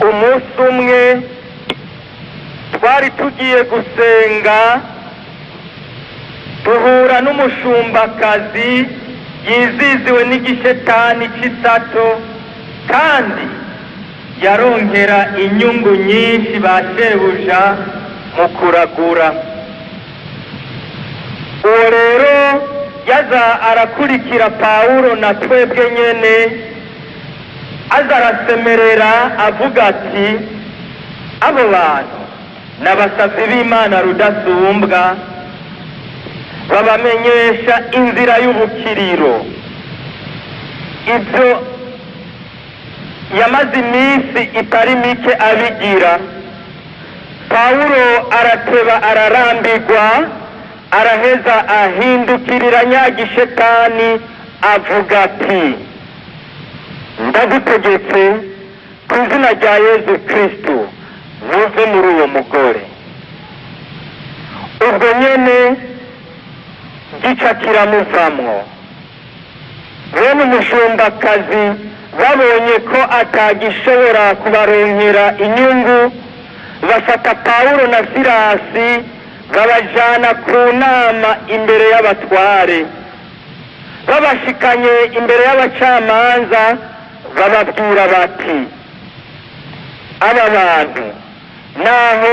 umunsi umwe twari tugiye gusenga duhura n'umushumbakazi yiziziwe n'igishetani cy'isato kandi yaronkera inyungu nyinshi ba shebuja mu kuragura. Uwo rero yaza arakurikira Pawulo na twebwe nyene, aza arasemerera avuga ati abo bantu n'abasazi b'Imana rudasumbwa, babamenyesha inzira y'ubukiriro. Ibyo yamaze iminsi itari mike abigira. Pawulo arateba ararambirwa, araheza ahindukirira nyagishetani avuga ati ndagutegetse ku izina rya Yezu Kristo muve muri uwo mugore. Ubwo nyene gica kiramuvamwo. Bene umushumbakazi babonye ko atagishobora kubaronkera inyungu, bafata Pawulo na Silasi babajana ku nama imbere y'abatware. Babashikanye imbere y'abacamanza bababwira bati aba bantu naho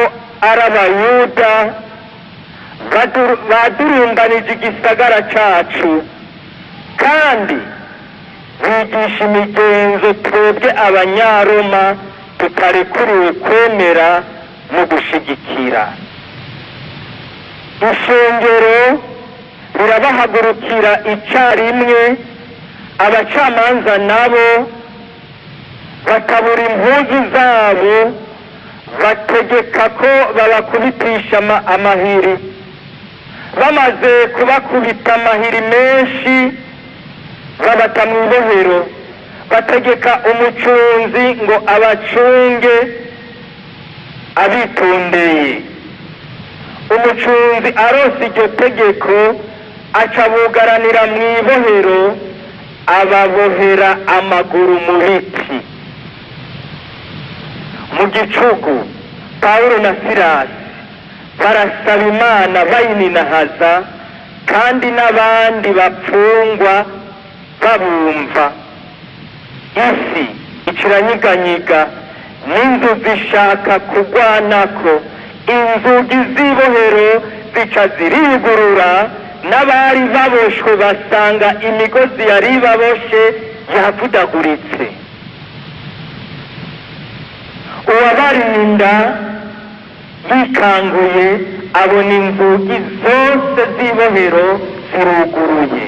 ari Abayuda badurumbanije igisagara cacu kandi bigisha imigenzo twebwe Abanyaroma tutarekuriwe kwemera no gushigikira. Ishengero rirabahagurukira icarimwe, abacamanza nabo batabura impuzu zabo, bategeka ko babakubitisha amahiri. Bamaze kubakubita amahiri menshi babata mu ibohero, bategeka umucunzi ngo abacunge abitondeye. Umucunzi arose iryo tegeko aca bugaranira mu ibohero, ababohera amaguru mu biti. Mu gicugu Pawulo na Silasi barasaba Imana bayininahaza, kandi n'abandi bapfungwa babumva. Isi ikiranyiganyiga, n'inzu zishaka kugwanako, inzugi z'ibohero zica zirigurura, n'abari baboshwe basanga imigozi yari baboshe yavudaguritse. Uwabarinda yikanguye abona inzugi zose z'ibohero ziruguruye,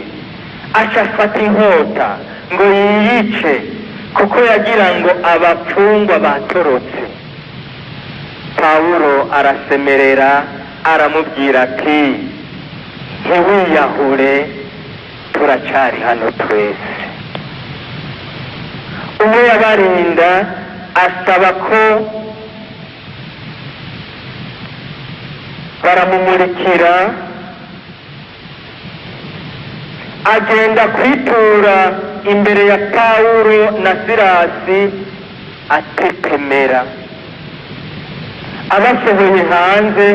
aca afata inkota ngo yiyice, kuko yagira ngo abapfungwa batorotse. Pawulo arasemerera aramubwira ati ntiwiyahure, turacari hano twese. Umwe yabarinda asaba ko baramumurikira, agenda kwitura imbere ya Pawulo na Silasi atetemera. Abasohoye hanze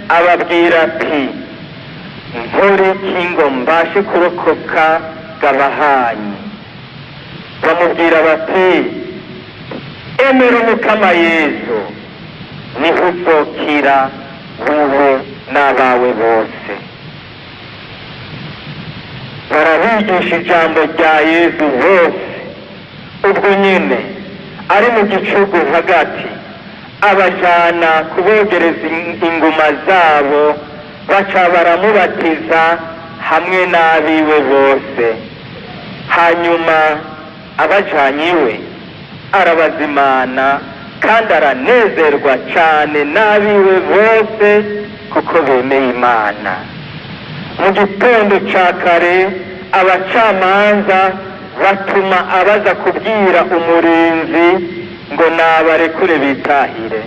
ababwira ati nkore iki ngo mbashe kurokoka gabahanyi. Bamubwira bati emera Umukama Yesu niho uzokira wowe n'abawe bose. Barabigisha ijambo rya Yesu bose. Ubwo nyine ari mu gicugu hagati, abajana kubogereza inguma zabo, baca baramubatiza hamwe n'abiwe bose. Hanyuma abajanye iwe arabazimana, kandi aranezerwa cyane n'abiwe bose kuko bemeye Imana. Mu gitondo ca kare abacamanza batuma abaza kubwira umurinzi ngo nabarekure bitahire.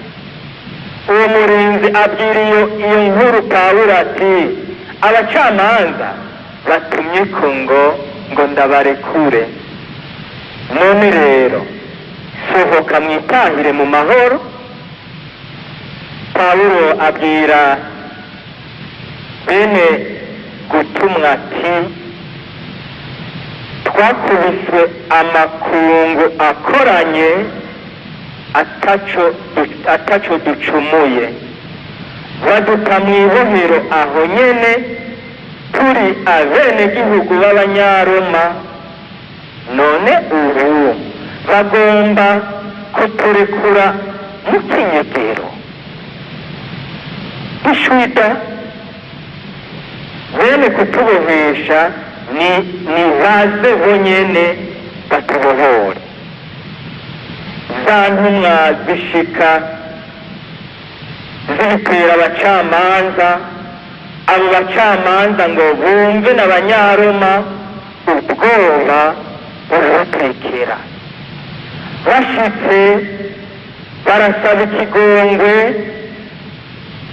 Uwo murinzi abwira iyo nkuru Pawulo ati abacamanza batumye ko ngo ndabarekure. None rero sohoka mwitahire mu mahoro. Pawulo abwira bene gutumwa ati twakubiswe amakungu akoranye ataco ducumuye, baduta mw'ibohero aho nyene turi abenegihugu b'abanyaroma, none ubu bagomba kuturekura mu kinyegero. Ishwida bene kutubohesha ni baze bonyene batubohore. Za ntumwa zishika zitera abacamanza, abo bacamanza ngo bumve n'abanyaroma, ubwoba bubatekera. Bashitse barasaba ikigongwe,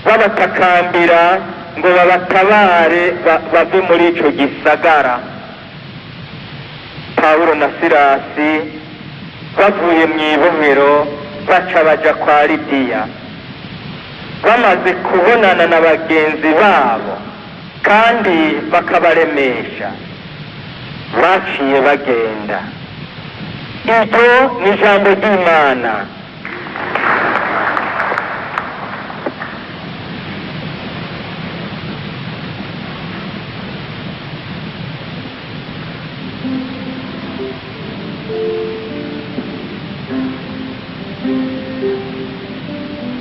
babatakambira ngo babatabare bave muri ico gisagara. Pawulo na Silasi bavuye mw'ibohero baca baja kwa Lidiya. Bamaze kubonana na bagenzi babo kandi bakabaremesha, baciye bagenda. Iryo ni ijambo ry'Imana.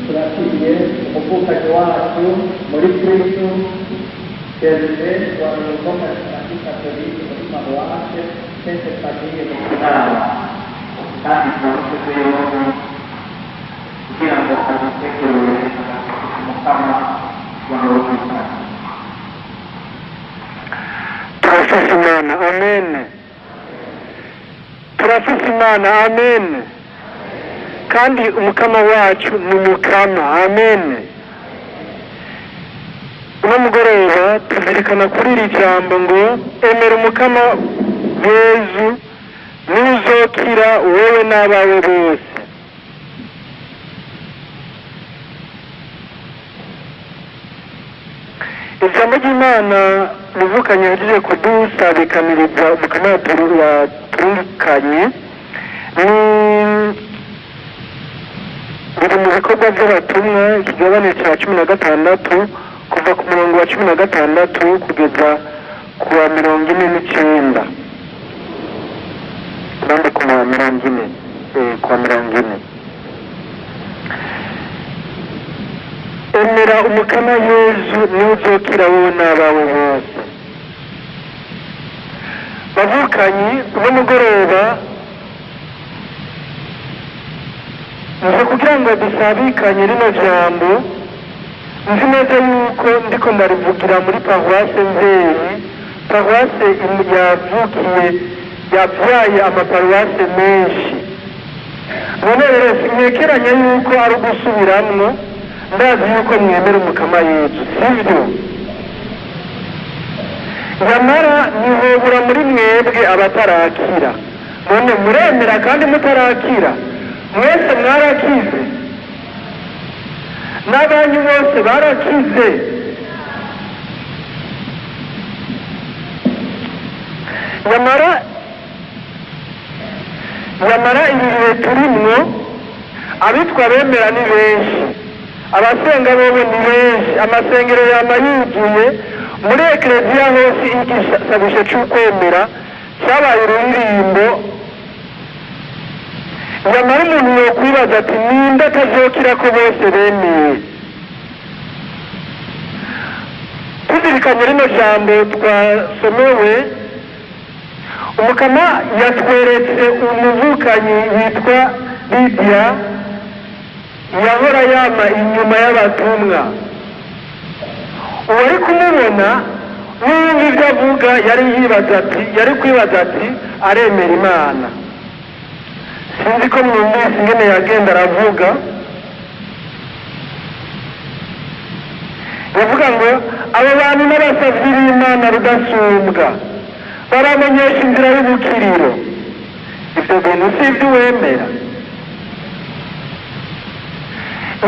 Turashimiye umuvukanyi wacu muri Kristo Gervais wa Romain Catholique muri Paruwase Sainte Famille mu Kinama, kandi turabafite kugira ngo adutegurire umukama wawe w'Imana. Turafise Imana, amen. Turafise Imana, amen. Kandi umukama wacu ni umukama, amen. Uno mugoroba tuzirikana kuri iri jambo ngo emera umukama Yezu n'uzokira wowe n'abawe bose. Ijambo ry'Imana muvukanye yagiye kudusabikaniriza umukama yaturukanye biri mu bikorwa by'abatumwa ikigabane cya 16 kuva ku murongo wa 16 kugeza ku wa 49 kandi ku wa 40 emera umukama Yezu niwe uzokira wowe n'abawe bose. Bavukanyi uno mugoroba nje kugira ngo dusabikanye rino jambo, nzi neza yuko ndiko ndarivugira muri Paruwase Nzeri, Paruwase yavyaye amaparuwase menshi. None rero sinyekeranya yuko ari ugusubiramwo, ndazi yuko mwemera umukama Yezu, sivyo? Nyamara nihobura muri mwebwe abatarakira. None muremera kandi mutarakira? Mwese mwarakize, n'abanyu bose barakize. Nyamara ibi bihe turimwo abitwa bemera ni benshi, abasenga bobo ni benshi, amasengero yama yuzuye. Muri ekleziya hose igisabisho c'ukwemera cyabaye ururirimbo. Nyamara umuntu yokwibaza ati ninde atazokira ko bose bemeye? Tuzirikanye rino jambo twasomewe, umukama yatweretse umuvukanyi witwa Lidiya yahora yama inyuma y'abatumwa. Uwari kumubona n'uwumva ibyo avuga yari kwibaza ati aremera Imana. Sinzi ko mwumvise ingene yagenda aravuga. Yavuga ngo abo bantu n'abasavyi b'Imana rudasumbwa baramenyesha inzira y'ubukiriro. Ivyo bintu si ivyo wemera.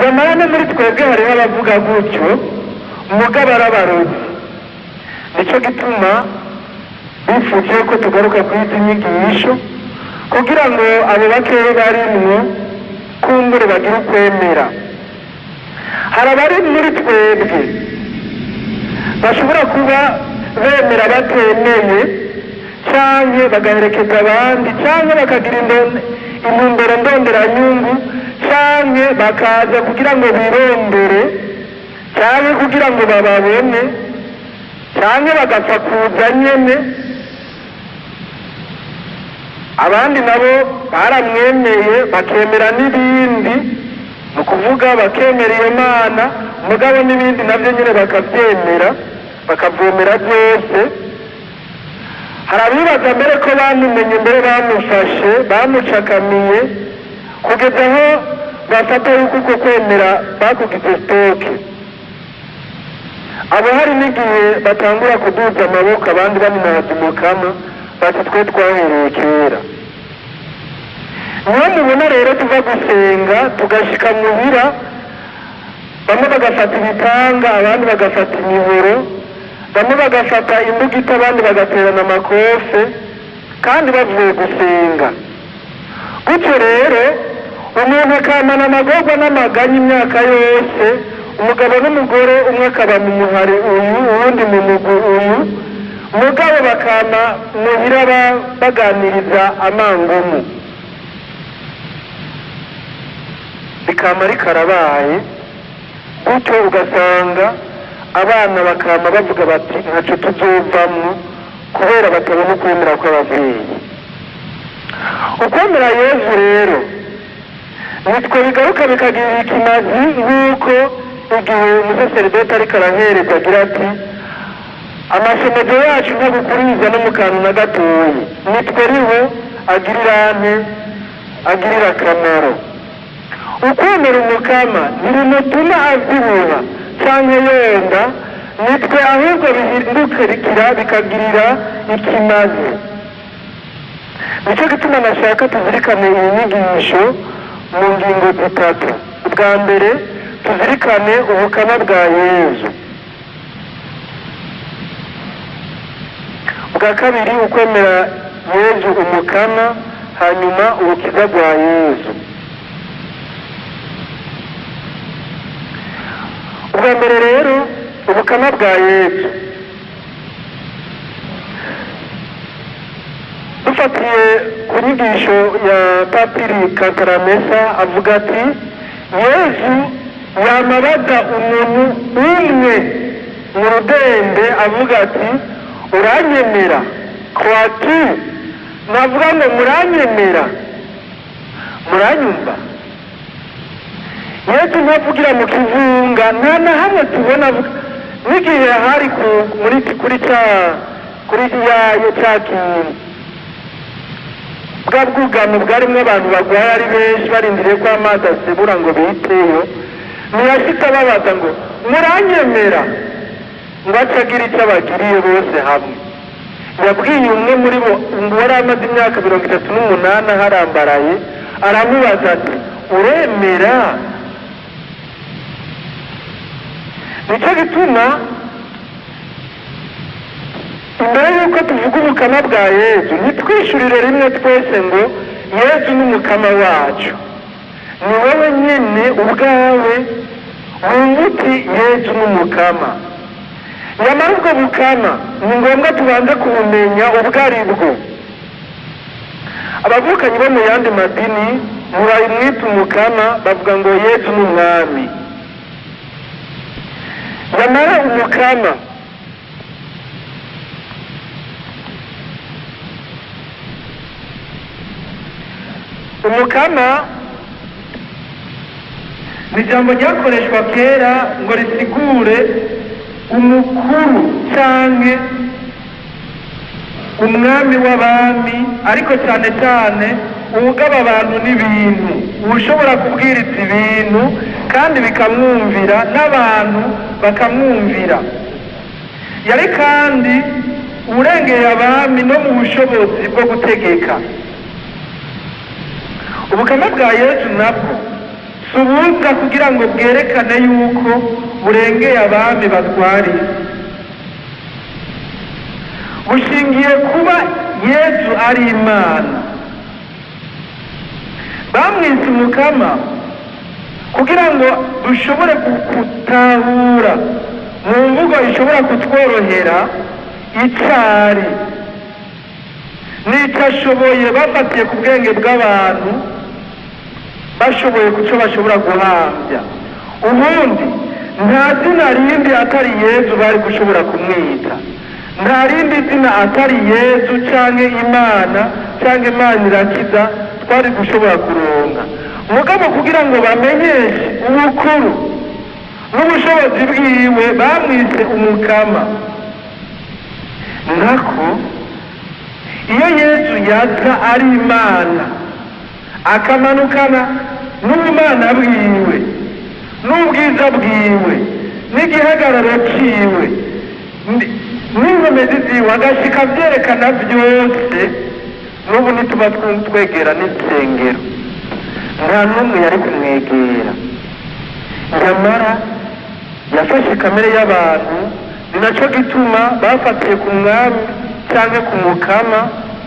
nyamara no muri twebwe hariho abavuga gutyo mugabo arabarozi. Nicyo gituma bifuje ko tugaruka kuri izi nyigisho kugira ngo abo bakeya barimwo kumbure bagire ukwemera. Hari abari muri twebwe bashobora kuba bemera batemeye canke bagaherekeza abandi canke bakagira intumbero ndonderanyungu canke bakaza kugira ngo birondere canke kugira ngo bababone canke bagapfa kuza nyene. Abandi nabo baramwemeye bakemera n'ibindi, mu kuvuga bakemera iyo Mana mugabo n'ibindi navyo nyene bakavyemera bakavomera byose. Hari abibaza mbere ko bamumenye, mbere bamufashe bamucakamiye kugeza aho bafata yuko uko kwemera bakugize sitoke. Abo hari n'igihe batangura kuduza amaboko abandi bamunaza umukama bati twe twahereye kera. Niyo mubona rero tuva gusenga tugashika muhira, bamwe bagafata ibitanga abandi bagafata imihoro, bamwe bagafata imbugita abandi bagaterana amakofe kandi bavuye gusenga. Gutyo rero umuntu akamana amagorwa n'amaganya imyaka yose, umugabo n'umugore umwe akaba mu muhari uyu uwundi mu mugwi uyu, mugabo bakama muhira baganiriza amangumu. Bikama rikarabaye gutyo ugasanga abana bakama bavuga bati ntaco tuzovamwo kubera batabona ukwemera kw'abavyeyi. Ukwemera Yesu rero nitwe bigaruka bikagirira ikimazi, nk'uko igihe umusaseredoti ariko arahereza agira ati amashemezo yacu ntagukuriza no mu kantu na gatoyi, nitwe riho agirira akamaro. Ukwemera umukama ntibimutuma avyibuha canke yenda, nitwe ahubwo bihindukira bikagirira ikimazi. Nicyo gituma nashaka tuzirikane iyi nyigisho mu ngingo zitatu. Ubwa mbere tuzirikane ubukama bwa Yesu. Ubwa kabiri ukwemera Yesu umukama, hanyuma ubukiza bwa Yesu. Ubwa mbere rero ubukama bwa Yesu, dufatiye ku nyigisho ya Patiri Kantaramesa avuga ati Yesu yamabaza umuntu umwe mu rudende avuga ati uranyemera kwaki? Navuga ngo muranyemera, muranyumva? Yesu ntavugira mu kivunga, nta na hamwe tubona n'igihe hari kuri cya kintu bwa bwugamo bwarimwo abantu bagwaye ari benshi barindiriye ko amazi asibura ngo biteyo, ntiyashika babaza ngo muranyemera, ngo acagira icyo abagiriye bose hamwe. Yabwiye umwe muri bo ngo wari amaze imyaka 38 aharambaraye, aramubaza ati uremera? Nicyo gituma imbere y'uko tuvuga ubukama bwa Yesu ntitwishurire rimwe twese ngo Yesu ni umukama wacu. Ni wowe nyine ubwawe wumva uti Yesu ni umukama. Nyamara ubwo bukama ni ngombwa tubanze kubumenya ubwo ari bwo. Abavukanyi bo mu yandi madini murayimwita umukama, bavuga ngo Yesu ni umwami. Nyamara umukama ni ijambo ryakoreshwa kera ngo risigure umukuru canke umwami w'abami, ariko cyane cyane uwugaba abantu n'ibintu, ushobora kubwiriza ibintu kandi bikamwumvira n'abantu bakamwumvira. Yari kandi urengeye abami no mu bushobozi bwo gutegeka. Ubukama bwa Yesu nabwo si ubuza kugira ngo bwerekane yuko burengeye abami batwara isi, bushingiye kuba Yesu ari Imana. Bamwise umukama kugira ngo dushobore gutahura mu mvugo ishobora kutworohera icari n'icyo ashoboye, bafatiye ku bwenge bw'abantu, bashoboye kuco bashobora guhambya. Ubundi nta zina rindi atari Yesu bari gushobora kumwita, nta rindi zina atari Yesu canke Imana canke Imana irakiza twari gushobora kuronka. Mugabo kugira ngo bamenyeshe ubukuru n'ubushobozi bwiwe bamwise umukama. Nako iyo Yesu yaza ari Imana akamanukana n'ubumana bwiwe n'ubwiza bwiwe n'igihagararo ciwe n'inkomezi ziwe, agashika vyerekana vyose, n'ubu ntituba twegera n'isengero, nta n'umwe yari kumwegera. Nyamara yafashe kamere y'abantu, ni naco gituma bafatiye ku mwami canke ku mukama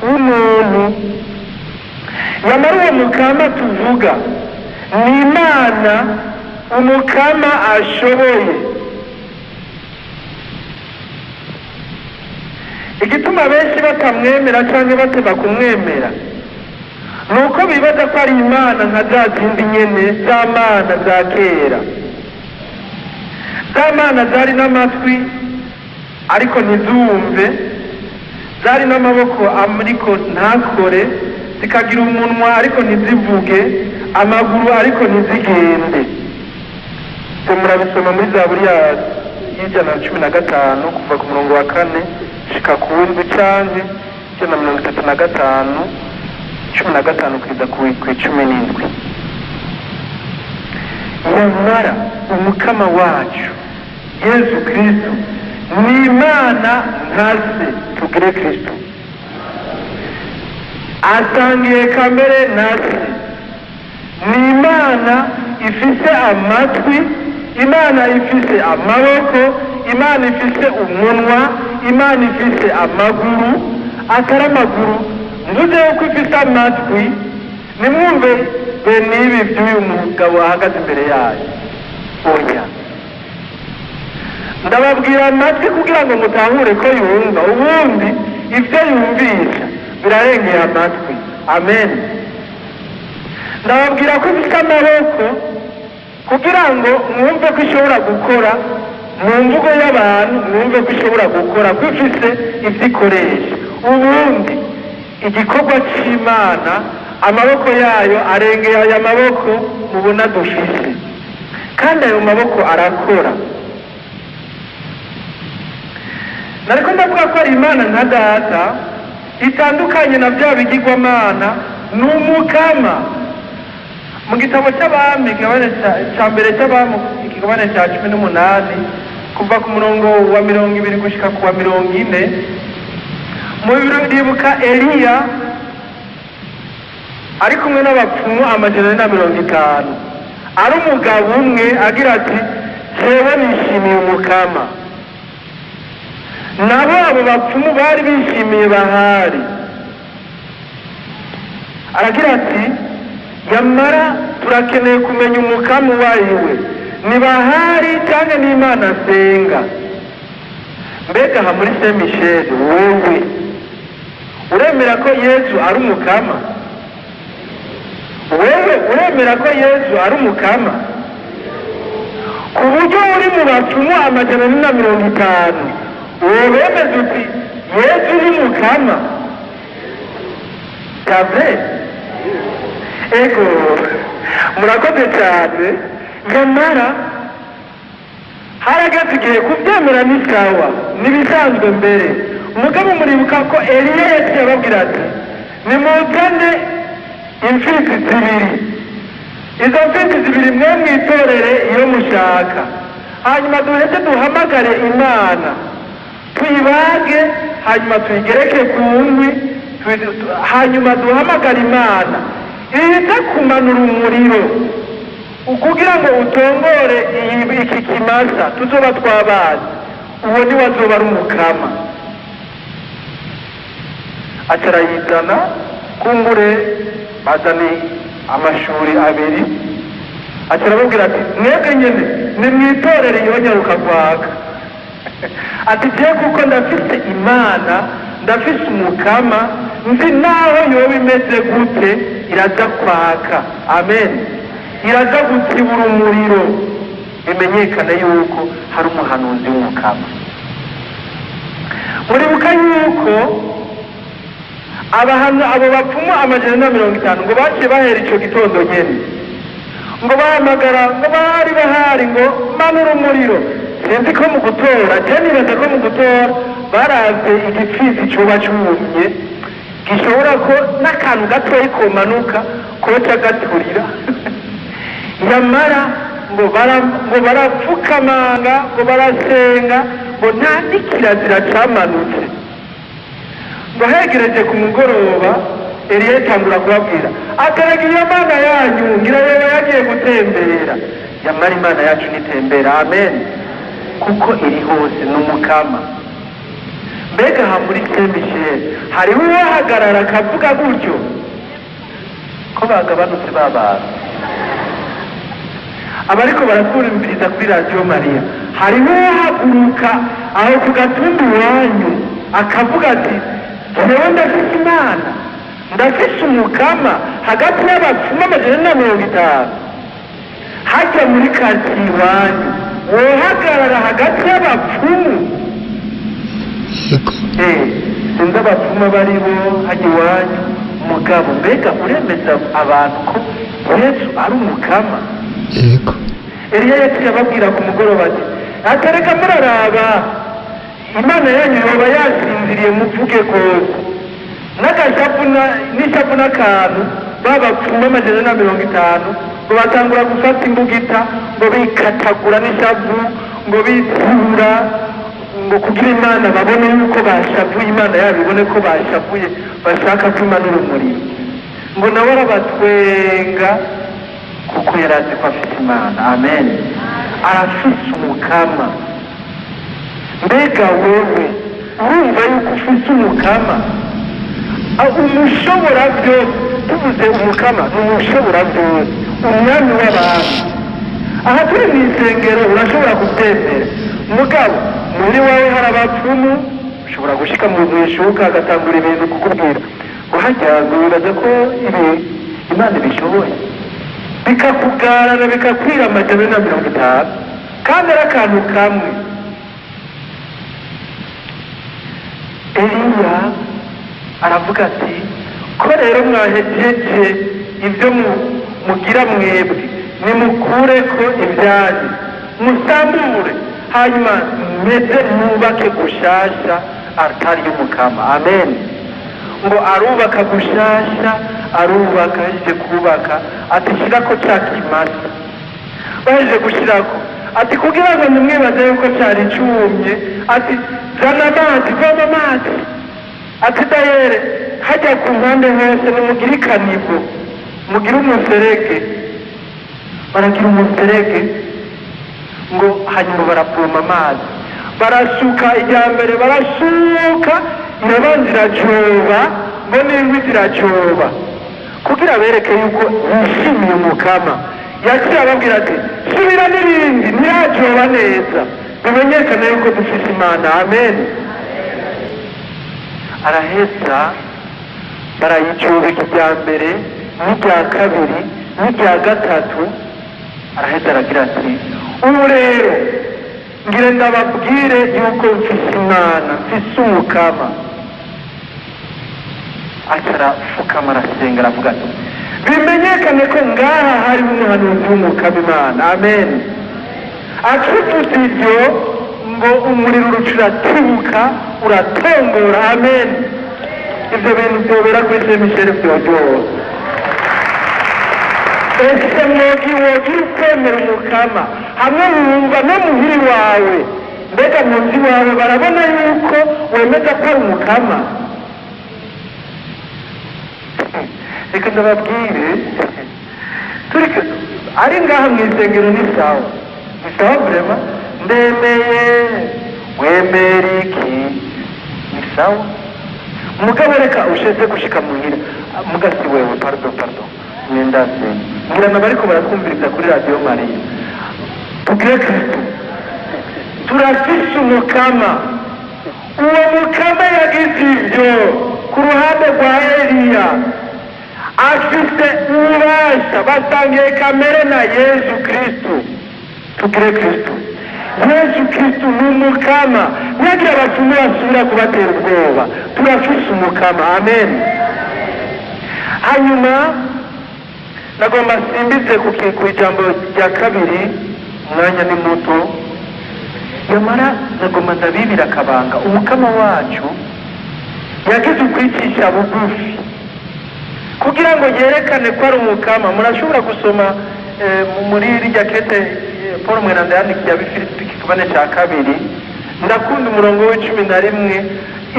w'umuntu. Nyamara uwo mukama tuvuga ni Imana, umukama ashoboye. Igituma benshi batamwemera canke bateba kumwemera nuko bibaza ko ari Imana nka za zindi nyene za mana za kera, za mana zari n'amatwi ariko ntizumve, zari n'amaboko ariko ntakore, zikagira umunwa ariko ntizivuge, amaguru ariko ntizigende. Murabisoma muri Zaburi y'ijana na 15 kuva ku murongo wa 4 shika ku w'indwi canke 135 15 kugeza ku 17. Nyamara umukama wacu Yesu Kristo ni Imana nka se, tugire Kristo, asangiye kamere na se. Ni Imana ifise amatwi, Imana ifise amaboko, Imana ifise umunwa, Imana ifise amaguru, atari amaguru. Mvuze yuko ifise amatwi, nimwumve benibi vy'uyu mugabo ahagaze imbere yayo. Oya, ndababwira amatwi kugira ngo mutahure ko yumva, ubundi ivyo yumvisha birarengeye amatwi. Amen. Ndababwira ko ifise amaboko kugira ngo mwumve ko ishobora gukora, mu mvugo y'abantu mwumve ko ishobora gukora, ko ifise ivyo ikoresha. Ubundi igikorwa c'Imana, amaboko yayo arengeye aya maboko mubona dufise, kandi ayo maboko arakora. Nariko ndavuga ko ari Imana nka data, itandukanye na vya bigirwamana, ni umukama. Mu gitabo c'Abami ca mbere c'Abami ikigabane ca 18 kuva ku murongo wa 20 gushika ku wa 40, muribuka Eliya ari kumwe n'abapfumu 150, ari umugabo umwe agira ati jewe nishimiye umukama. Nabo abo bapfumu bari bishimiye Bahari. Aragira ati nyamara turakeneye kumenya umukama wariwe, ni Bahari cyangwa ni Imana asenga. Mbega aha muri Saint Michel, wowe uremera ko Yesu ari umukama? Wewe uremera ko Yesu ari umukama? Ku buryo uri mu bapfumu 150 wemeza uti Yesu ni mukama? Kabe ego, murakoze cyane. Nyamara harageze igihe kubyemera ni sawa, n'ibisanzwe mbere. Umugabo muribuka ko Eliya yaciye ababwira ati nimuzane imfizi zibiri, izo mfizi zibiri mwe mwitorere iyo mushaka, hanyuma duheze duhamagare Imana, tuyibage, hanyuma tuyigereke ku nkwi, hanyuma duhamagare Imana ize kumanura umuriro ukugira ngo utongore iki kimasa tuzoba twabazi uwo ni wazoba ari umukama. Acarayizana kumbure bazane amashuri abiri, acarababwira ati mwebwe nyene nimwitorere yonyaruka kwaka ati je kuko ndafise Imana, ndafise umukama, nzi naho yoba imeze gute iraza kwaka. Amen. Iraza gutibura umuriro bimenyekane yuko hari umuhanuzi w'umukama. Muribuka yuko abo bapfumu 150 ngo baciye bahera ico gitondo nyene ngo bahamagara ngo bari bahari ngo manura umuriro. Sinzi ko mu gutora nibaza ko mu gutora baravye igipfizi coba cumye gishobora ko n'akantu gatoyi komanuka koca gaturira nyamara ngo barapfukamanga ngo barasenga ngo nta n'ikirazira camanutse. Ngo hegereje ku mugoroba Eliya atangura kubabwira agarega iyo Mana yanyu ngira yoba yagiye gutembera. Nyamara Imana yacu nitembera. Amen. Kuko iri hose n'umukama. Mbega aha muri Saint Michel hariho uwahagarara akavuga gutyo ko bagabanutse b'abantu abariko baratwumviriza kuri Radio Maria, hariho uwahaguruka aho ku gatumbi wanyu akavuga ati jewe ndafise Imana, ndafise umukama hagati y'abapfumu 150 hajya muri kati iwanyu wohagarara hagati y'abapfumu. Sinzi abapfumu baribo hajya iwanyu mugabo, mbega uremeza abantu ko Yesu ari umukama? Yego. Eliya yaciye ababwira ku mugoroba ati atereka muraraba Imana yanyu yoba yasinziriye muvuge kose n'ishavu n'akantu babapfumu 150 ngo batangura gufata imbugita ngo bikatagura n'ishavu ngo bitura ngo kugira Imana babone yuko bashavuye, Imana yabo ibone ko bashavuye bashaka kwimanura umuriro. Ngo nawe arabatwenga kuko yarazi ko afite Imana. Amen. Arafise umukama. Mbega wewe urumva yuko ufite umukama? Umushobora byose. Tuvuze umukama ni umushobora byose, umwami w'abantu. Aha turi mu isengero urashobora gutembera mugabo muri wawe hari abapfumu, ushobora gushika mu ishuka agatangura ibintu kukubwira uhajyaga wibaza ko Imana ibishoboye, bikakugarana bikakwira 150 kandi ari akantu kamwe. Eliya aravuga ati ko rero mwahejeje ibyo mugira mwebwe nimukure ko ibyanyu musambure hanyuma meze mwubake gushasha altari y'umukama. Amen. Ngo arubaka gushasha, arubaka ije kubaka ati shirako ca kimasa. Baje gushirako ati kugira ngo nimwibaze yuko cyari cumye ati zana amazi, voma amazi. Ati dayere hajya ku mpande hose nimugire ikanivo, mugire umuserege. Baragira umuserege ngo hanyuma barapoma amazi, barasuka ijyambere, barasuka irabanza iracoba, ngo n'imvi ziracoba kugira bereke yuko yishimiye umukama. Yaciye ababwira ati subira n'irindi ntiracoba neza, bimenyekane yuko dufite Imana. Amen. Araheza barayicubika ijyambere n'irya kabiri n'irya gatatu. Araheza aragira ati ubu rero ngire ndababwire yuko mfise Imana, mfise umukama. Acarafukama arasenga aravuga ati bimenyekane ko ngaha hari umuhanuzi w'umukama Imana. Amen. Acuvuze ibyo ngo umuriro uratibuka uratongora. Amen. Ibyo bintu byobera kuri Saint Michel byojyoha. Ese wogira ukwemera umukama hamwe wumva no muhiri wawe, mbega munzi wawe barabona yuko wemeza ko ari umukama? Reka ndababwire ari ngaha mu isengero ni sawa vrema ndemeye wemera iki ni sawa mugabo reka usheze gushika muhira mugasi wewe pardon mwendase murana bariko baratwumviriza kuri Radio Maria tugire Kristo turafise umukama uwo mukama yagize ivyo ku ruhande rwa Eliya afite ububasha basangiye kamere na Yesu Kristo tugire Kristo Yesu Kristo ni umukama nyagira abapfumu basubira kubatera ubwoba turafise umukama amen hanyuma nagomba simbize ku ijambo rya kabiri umwanya ni muto nyamara nagomba ndabibira akabanga umukama wacu yagize ukwicisha bugufi kugira ngo yerekane ko ari umukama murashobora gusoma muri irya kete Paul Mweranda yandikiye abifilipi ikigabane cya kabiri ndakunda umurongo w'11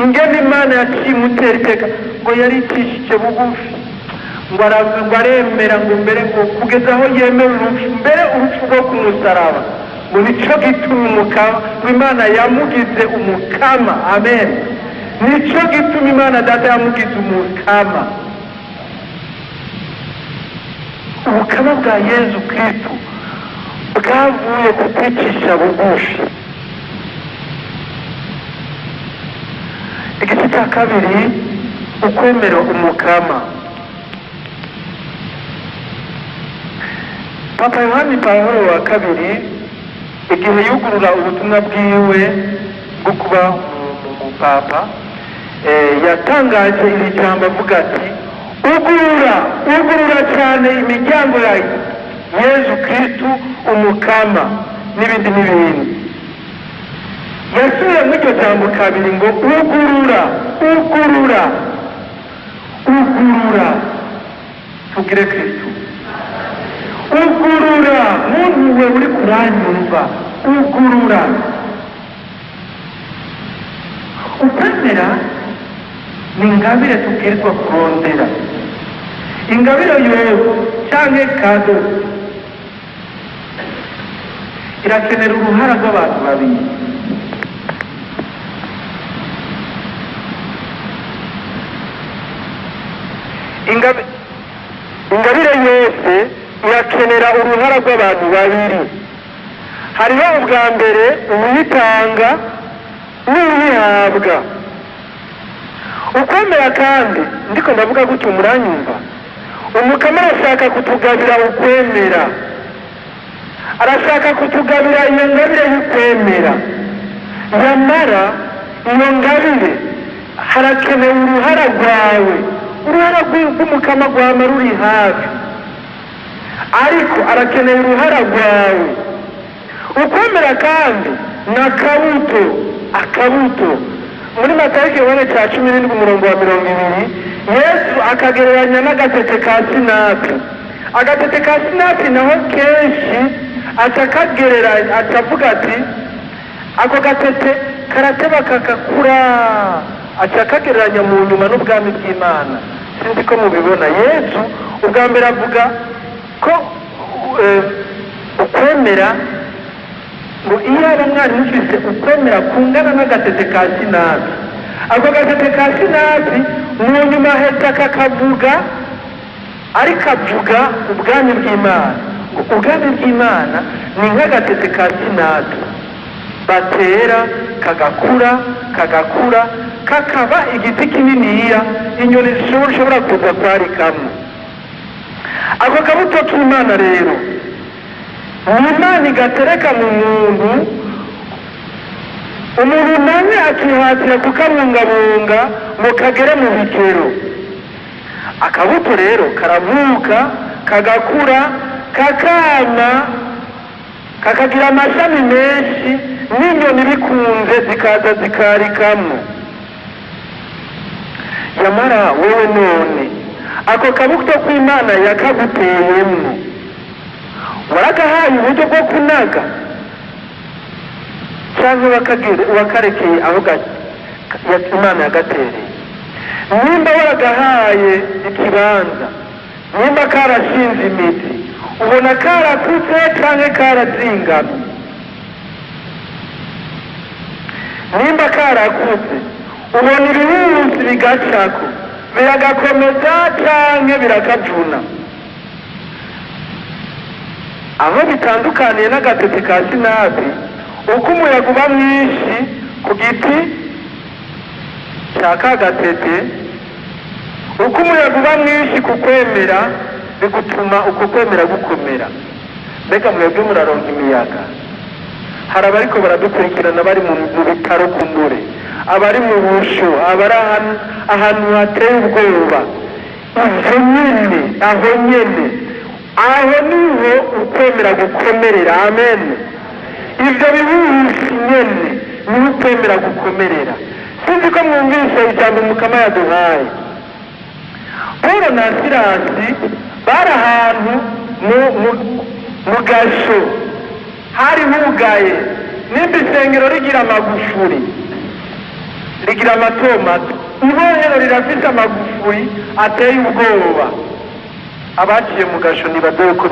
ingene Imana yakimutera iteka ngo yaricishije bugufi ngo aremera ngo mbere ngo kugeza aho yemera urupfu mbere urupfu rwo ku musaraba ngo nico gituma umukama Imana yamugize umukama amen nico gituma Imana data yamugize umukama ubukama bwa Yesu Kristo bwavuye ku kwicisha bugufi igice cya kabiri ukwemera umukama Papa Yohani Pawulo wa kabiri igihe yugurura ubutumwa bwiwe bwo kuba umupapa yatangaje iri jambo avuga ati ugurura cyane imiryango ya Yesu Kristo umukama n'ibindi yasubiye muri iryo jambo kabiri ngo ugurura tugire Kristo ugurura muntu we uri kuranyumva ugurura ukwemera ni ingabire tubwirizwa kurondera ingabire yoyo cyangwa kado irakenera uruhara rw'abantu babiri ingabire yose irakenera uruhara rw'abantu babiri hariho ubwa mbere uyitanga n'uyihabwa ukwemera kandi ndiko ndavuga gutyo muranyumva umukama arashaka kutugabira ukwemera arashaka kutugabira iyo ngabire y'ukwemera nyamara iyo ngabire harakenewe uruhara rwawe uruhara rw'umukama rwama ruri hafi ariko arakeneye uruhara rwawe ukwemera kandi ni akabuto muri Matayo igihebane cya 17 umurongo wa 20 Yesu akagereranya n'agatete ka sinapi agatete ka sinapi naho kenshi atakagereranya atavuga ati ako gatete karateba kakakura atakagereranya mu nyuma n'ubwami bw'Imana sinzi ko mubibona Yesu ubwa mbere avuga ko ukwemera ngo iyo abamwari mufise ukwemera kungana n'agatete ka sinapi ako gatete ka sinapi mu nyuma heta kakavuga ariko avuga ubwami bw'Imana ubwami bw'Imana ni nk'agatete ka sinapi batera kagakura kakaba igiti kininiya inyoni zishobora kuza kwarikamwo ako kabuto k'Imana rero ni Imana igatereka mu muntu umuntu nawe akihatira kukamungabunga ngo kagere mu bigero akabuto rero karavuka kagakura kakama kakagira amashami menshi n'inyoni bikunze zikaza zikarikamwo yamara wowe none ako kabuto k'Imana yakaguteyemwo waragahaye uburyo bwo kunaga cyangwa wakarekeye aho Imana yagatereye nimba waragahaye ikibanza nimba karashinze imizi ubona karakutse canke karazingamye. Nimba karakutse ubona ibihuzi bigacako biragakomeza canke birakavuna. Aho bitandukaniye n'agatete ka sinapi, uko umuyaga uba mwinshi ku giti cya ka gatete, uko umuyaga uba mwinshi ku kwemera bigutuma uko kwemera gukomera. Mbega mwebwe muraronka imiyaga? Hari abariko baradukurikirana bari mu bitaro kumbure, abari mu busho, abari ahantu hateye ubwoba. Ivyo nyene, aho nyene, aho niho ukwemera gukomerera. Amen. Ivyo bihusi nyene niho ukwemera gukomerera. Sinzi ko mwumvise ijambo Mukama yaduhaye. Paulo na Silasi bari ahantu mu gasho, hari hugaye, nimba isengero rigira amagufuri, rigira amatomato, ibohero rirafise amagufuri ateye ubwoba. Abaciye mu gasho nibadoye ko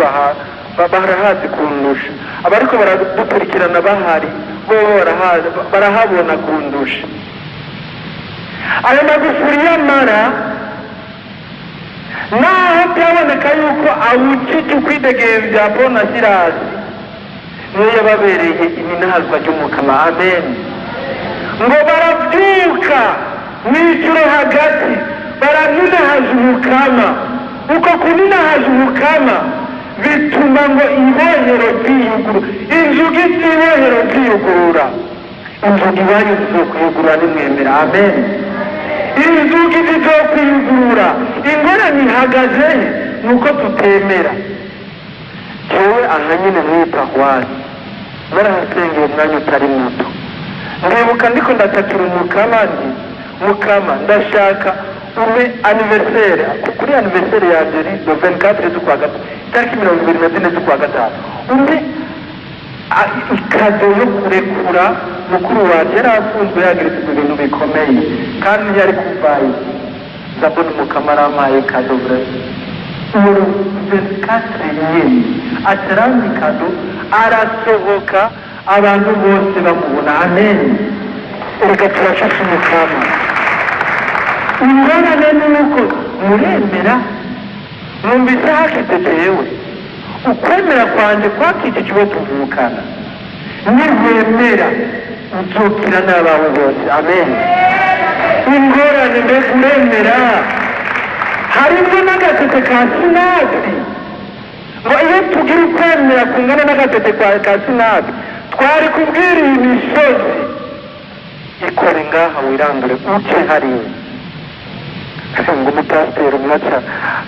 barahazi kundusha, abariko baradukurikirana bahari bo barahabona kundusha. Ayo magufuri y'amara naho byaboneka yuko awucike ukwidegembya Paulo na Silasi, niyo yababereye iminazwa ry'Umukama. Amen. Ngo baravyuka mw'ijoro hagati baraninahaza Umukama. Uko kuninahaza Umukama bituma ngo ibohero ryiyugurura, inzugi z'ibohero ziyugurura. Inzugi iwanyu zizokwiyugurura nimwemera. Amen. Inzugi zizokwiyugurura. Ingorane ihagaze nuko tutemera. Jewe aha nyine mwita hwani narahasengeye umwanya utari muto, ndibuka ndiko ndatakira Umukama nti Mukama ndashaka ume anniversaire kuri anniversaire ya Jeri do 24 z'ukwa gatatu, tariki 24 z'ukwa gatatu, ume ikazo yo kurekura mukuru wanje yari afunzwe yagiritse ibintu bikomeye kandi yari kuvaye. Ndabona Umukama aramaye ikazo vrema uwo 24 nyene atarami kado arasohoka abantu bose bamubona. Amen. Erega turashaka Umukama. Ingorane nuko muremera, mwumvise hakite jewe ukwemera kwanje kwakijijwe tuvukana, nirwemera uzokira n'abawe bose. Amen. Ingorane mbese uremera harimo n'agatete ka sinapi, ngo iyo tugira ukwemera kungana n'agatete ka sinapi twari kubwira iyi misozi ikore ngaha wirandure uce hariya. Ngo umupasiteri umwaca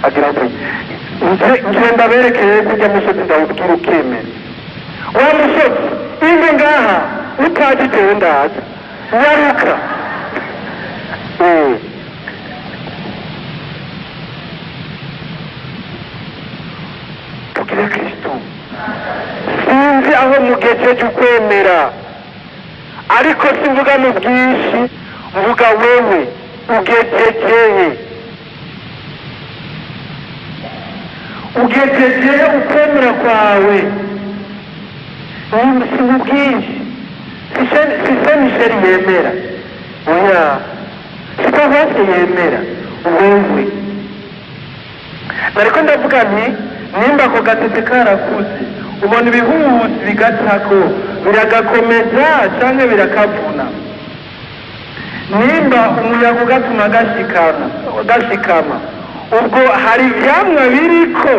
agira ati ngenda berekeye kujya musozi ndawubwira ukemera. Wa musozi inge ngaha utagitewe ndaza nyaruka. Tukire Kristo. Sinzi aho mugejeje ukwemera, ariko simvuga mu bwinshi, mvuga wewe ugejejeye. Ugejejeye ukwemera kwawe si mu bwinshi. Si Saint-Michel yemera, oya, si Paruwasi yemera, wewe. Nariko ndavuga nti nimba ako gatete karakuze ubona ibihuzi bigacako biragakomeza canke birakavuna. Nimba umuyaga ugatuma gashikama ubwo hari ivyamwa biriko,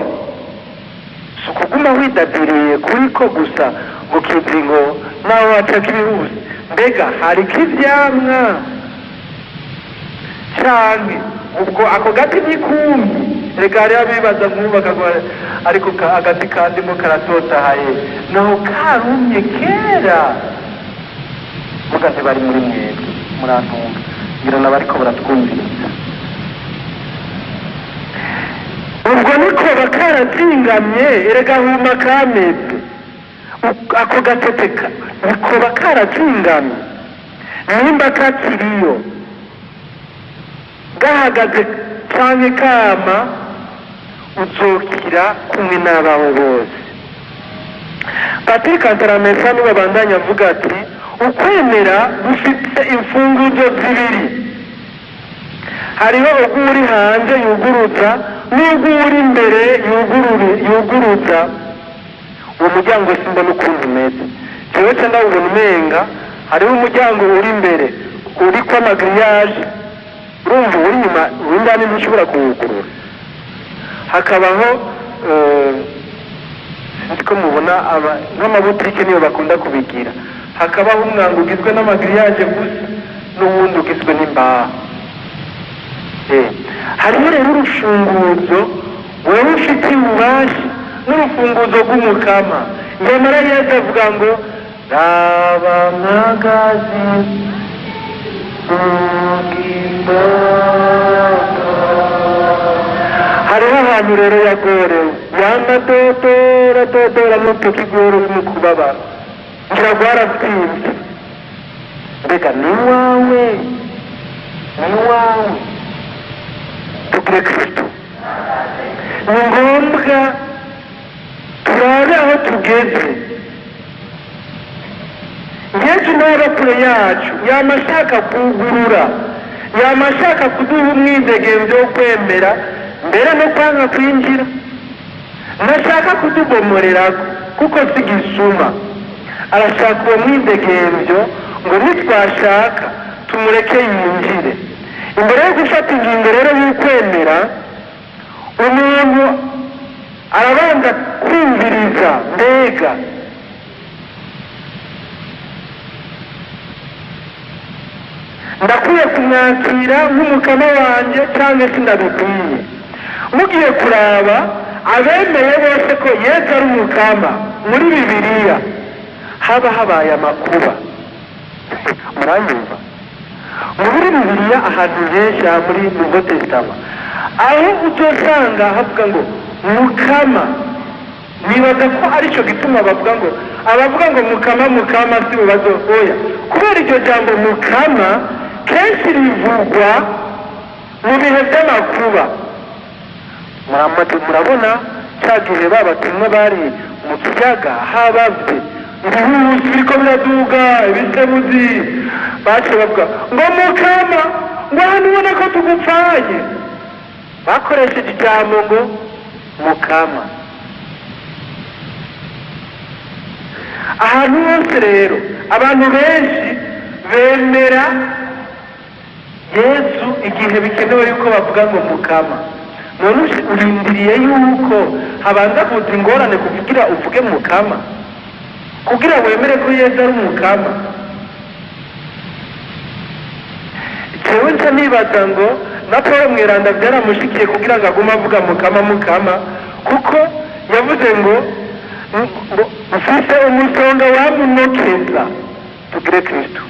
si ukuguma widadiriye kuriko gusa ngo kizi ngo nawe wacaka ibihuzi. Mbega hariko ivyamwa canke ubwo ako gati n'ikumbi. Reka hariho abibaza nk'ubaka ariko agati kandimo karatotahaye naho karumye kera. Muga ntibari muri mwebwe murantunga ngira n'abariko baratwumviriza. Ubwo niko bakarazingamye, erega huma kameze ako gatete niko bakarazingamye. Nimba kakiriyo gahagaze canke kama uzokira. bakurikira kumwe n'ababo bose. Patrick Antaramesa niwe bandanya avuga ati ukwemera gufite imfunguzo zibiri, hariho ubwo uri hanze yuguruza n'ubwo uri imbere yuguruza. Uwo muryango simbona ukuntu umeze, jewe ca ndawubona umenga hariho umuryango uri imbere uriko amagriyaje, urumva uri inyuma w'indani ntushobora kuwugurura. Hakabaho ndiko mubona nk'amabutike niyo bakunda kubigira, hakabaho umwango ugizwe n'amagriyaje gusa n'uwundi ugizwe n'imbaho. Hariho rero urufunguzo wewe ufite ububasha n'urufunguzo rw'umukama. Nyamara Yesu avuga ngo raba mwagazi hariho ahantu rero yagorewe yamadotora n'utuki igoro mu kubabara, ngira rwaratsinze. Mbega ni wawe tugire Kristo. Ni ngombwa turabe aho tugeze. Yesu n'aba kure yacu yama ashaka kugurura, yama ashaka kuduha umwidegemvyo wo kwemera mbere no kwanga kwinjira. Ntashaka kutubomorerako kuko si gisuma, arashaka uwo mwidegemvyo ngo nitwashaka tumureke yinjire. Imbere yo gufata ingingo rero y'ukwemera, umuntu arabanza kumviriza, mbega ndakwiye kumwakira nk'umukama wanje cyangwa se ndabikwiye. Mugiye kuraba abemeye bose ko Yesu ari umukama muri Bibiliya haba habaye amakuba. Muranyumva? Muri Bibiliya ahantu henshi muri Nouveau Testament aho uzosanga havuga ngo mukama, nibaza ko aricyo gituma bavuga ngo mukama si bazohoya, kubera iryo jambo mukama kenshi rivugwa mu bihe by'amakuba. Murabona cya gihe babatumwa bari mu kiyaga habavye ibihusi biriko biraduga ibisebuzi, bace bavuga ngo mukama, ngo hano ubona ko tugupfaye. Bakoresheje ijambo ngo mukama. Ahantu hose rero abantu benshi bemera Yesu igihe bikenewe yuko bavuga ngo mukama. None urindiriye yuko habanza kuza ingorane kuvugira uvuge mukama kugira wemere ko Yesu ari umukama? Jewe nca nibaza ngo na Paulo Mweranda byaramushikiye kugira ngo agume avuga mukama, kuko yavuze ngo ufite umusonga wamunokeza. Tugire Kristo.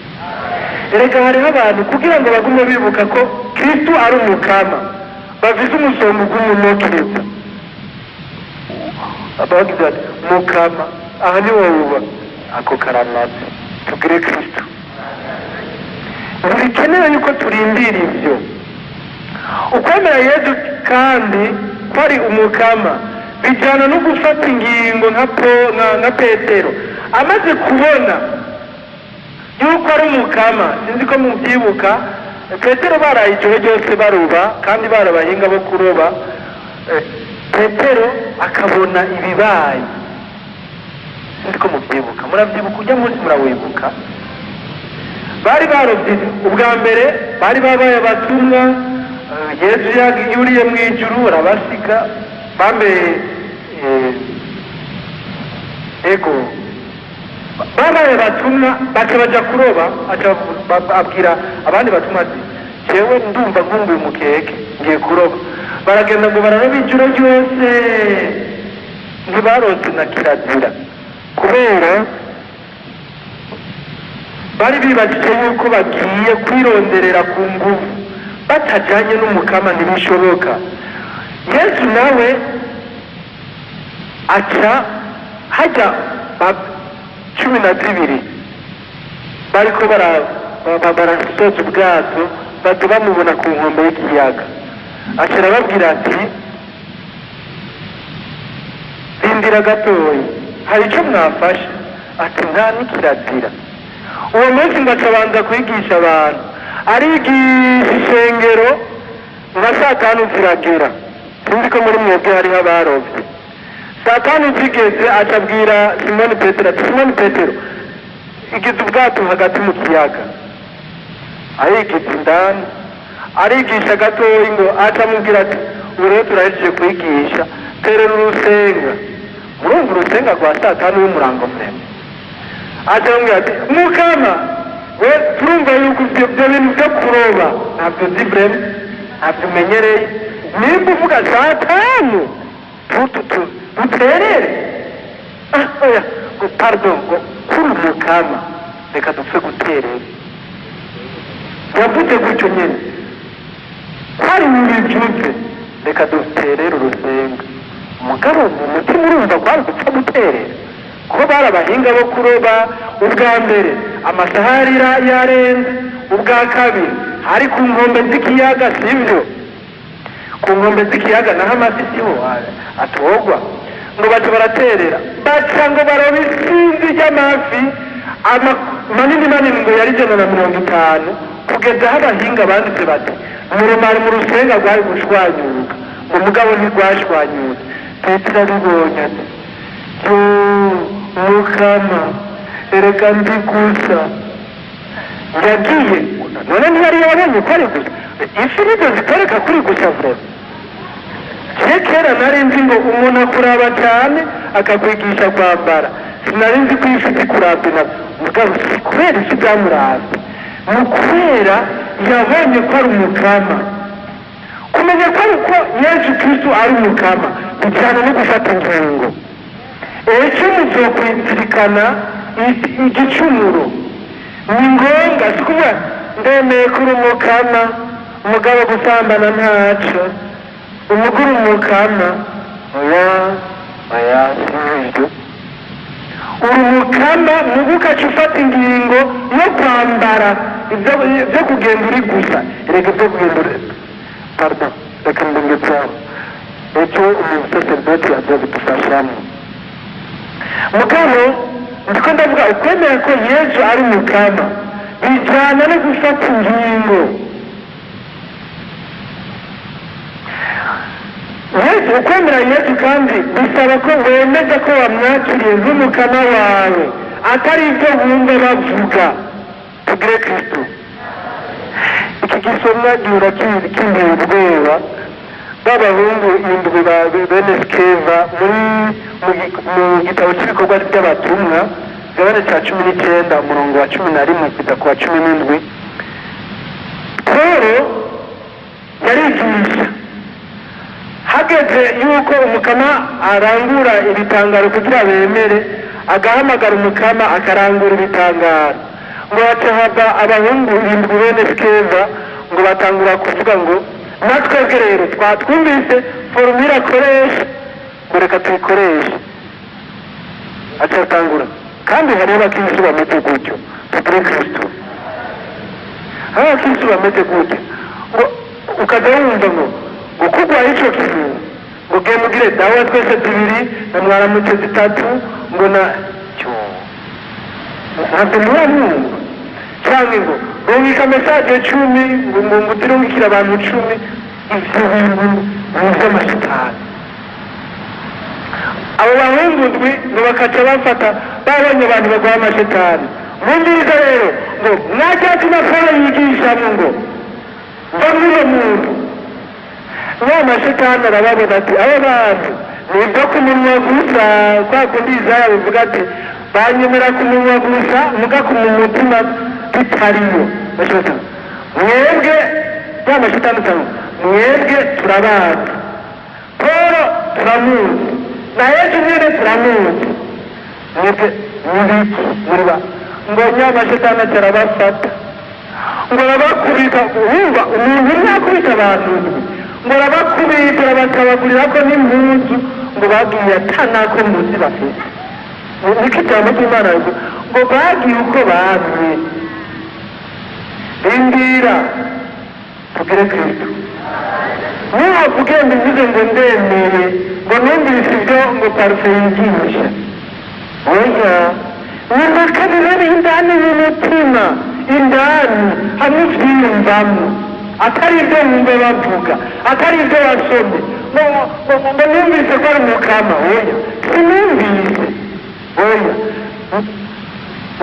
Erega hariho abantu kugira ngo bagume bibuka ko Kristo ari umukama bafite umusonga w'umunokeza. Abagize ati mukama, aha ni wowe ako karamaze. Tugire Kristo. Bikenewe yuko turindira ibyo. Ukwemera Yesu kandi ko ari umukama bijyana no gufata ingingo nka Petero amaze kubona yuko ari umukama. Sinzi ko mubyibuka, Petero baraye ijoro ryose baroba kandi barabahinga bo kuroba. Petero akabona ibibaye. Sinzi ko mubyibuka, murabyibuka? Ujya munsi murawibuka? Bari barobye ubwa mbere, bari babaye abatumwa. Yesu yuriye mu ijuru arabasiga, bambaye babaye abatumwa, baja kuroba. Abwira abandi batumwa ati jewe ndumva nkumbuye umukeke ngiye kuroba. Baragenda ngo bararoba ijoro ryose, ntibarose na kirazira, kubera bari bibajije yuko bagiye kwironderera ku nguvu batajanye n'umukama ntibishoboka. Yesu nawe aca hajya 12 bariko barasoza ubwato, bato bamubona ku nkombe y'ikiyaga. Aca arababwira ati mbwira gatoya hari icyo mwafashe ati nta n'ikirazira uwo munsi ngacabanza kwigisha abantu arigisha ishengero nka saa tanu ziragera sinzi ko muri mwebwe hariho abarobye saa tanu zigeze acabwira simoni petero ati simoni petero igize ubwato hagati mu kiyaga arigize indani arigisha gatoya ngo acamubwira ati ubu rero turahejeje kwigisha terera urusenga murumva urusenga rwa saa tanu y'umurango muremure acamubwira ati mukama we turumva yuko ibyo bintu byo kuroba ntabyo nzi vrema ntabyo umenyereye nimba uvuga saa tanu duterere oya ngo pardon ngo kuri mukama reka dupfe guterera yavuze gutyo nyine kwari mubivyutse reka duterere urusenga umugabo mu mutima urumva kwari gupfa guterera kuko bari abahinga bo kuroba ubwa mbere amasaha yarenze ubwa kabiri hari ku nkombe z'ikiyaga sivyo ku nkombe z'ikiyaga naho amafi siho atogwa ngo baca baraterera baca ngo baroba isinzi ry'amafi manini ngo yari 150 kugeza aho abahinga banditse bati umuromari mu rusenga rwari gushwanyuka umugabo ntigwashwanyutse petero abibonye ati mukama erega ndi gusa yagiye none ntiyari yabonye ko ari gusa ifi nizo zikoreka kuri gusa vrema kera nari nzi ngo umuntu akuraba cyane akakwigisha kwambara sinari nzi ko ifi zikurabye nabyo mugabo si kubera ifi byamurabye ni ukubera yabonye ko ari umukama kumenya ko ariko yesu kristo ari umukama bijyana no gufata ingingo ejo muzokwizirikana igicumuro ni ngombwa si kuvuga ndemeye ko uri umukama umugabo gusambana ntaco umugore umukama oya sibyo uri umukama mubu ukaca ufata ingingo yo kwambara ibyo kugenda uri gusa reka ibyo kugenda uri pardon reka mbungitsaho icyo umusaseredoti agiye gudufashamo mugabo ndiko ndavuga ukwemera ko yesu ari umukama bijyana no gufata ingingo yesu ukwemera yesu kandi bisaba ko wemeza ko wamwakiriye nk'umukama wawe atari ibyo wumva bavuga tugire kristo iki gisomwa gihora kindiye ubwoba b'abahungu indwi ba bene sikeva mu gitabo cy'ibikorwa by'abatumwa gabane cya 19 umurongo wa 11 kugeza ku wa 17 Paulo yarigisha hageze yuko umukama arangura ibitangaro kugira bemere agahamagara umukama akarangura ibitangaro ngo haba abahungu indwi bene sikeva ngo batangura kuvuga ngo natwe rero twatwumvise formula akoresha kureka tuyikoresha acatangura kandi hari abakristo bameze gutyo tugire kristo abakristo bameze gutyo ngo ukaza wumva ngo ukugwaho ico kintu ngo genda ugire dawa twese tubiri na mwaramutse zitatu ngo na cyo ntabwo muramungu cyangwa ngo bumvika mesaje 10 ngo mutirungikira abantu 10 ivyo bintu vy'amashitani abo bahungu ndwi ngo bakaca bafata babonye abantu bagwa amashitani mwumviriza rero ngo mwajyacu na Paulo yigishamwo ngo mva muntu uwo mashitani arababona ati abo bantu ni ibyo ku munwa gusa kwa kundi Isaya bivuga ati banyemera ku munwa gusa muga ku mutima bitariyo bashota mwebwe ya mashitani cyangwa mwebwe turabazi Paulo turamuzi na Yesu nyine turamuzi mwebwe muri ba ngo nyamashitani atarabafata ngo arabakubita wumva umuntu yakubita abantu ngo arabakubita bakabagurira ko n'impunzu ngo bagiye atanako muzi bafite niko ijambo ry'Imana ngo bagiye uko bazi rindira tugire kristo niba ugenda uvuze ngo ndemeye ngo numvise ibyo ngo parufe yigisha oya nimakanira indani y'umutima indani hamwe vyiyumvamo atari ibyo mwumva bavuga atari ibyo basomye ngo numvise ko ari umukama oya sinumvise oya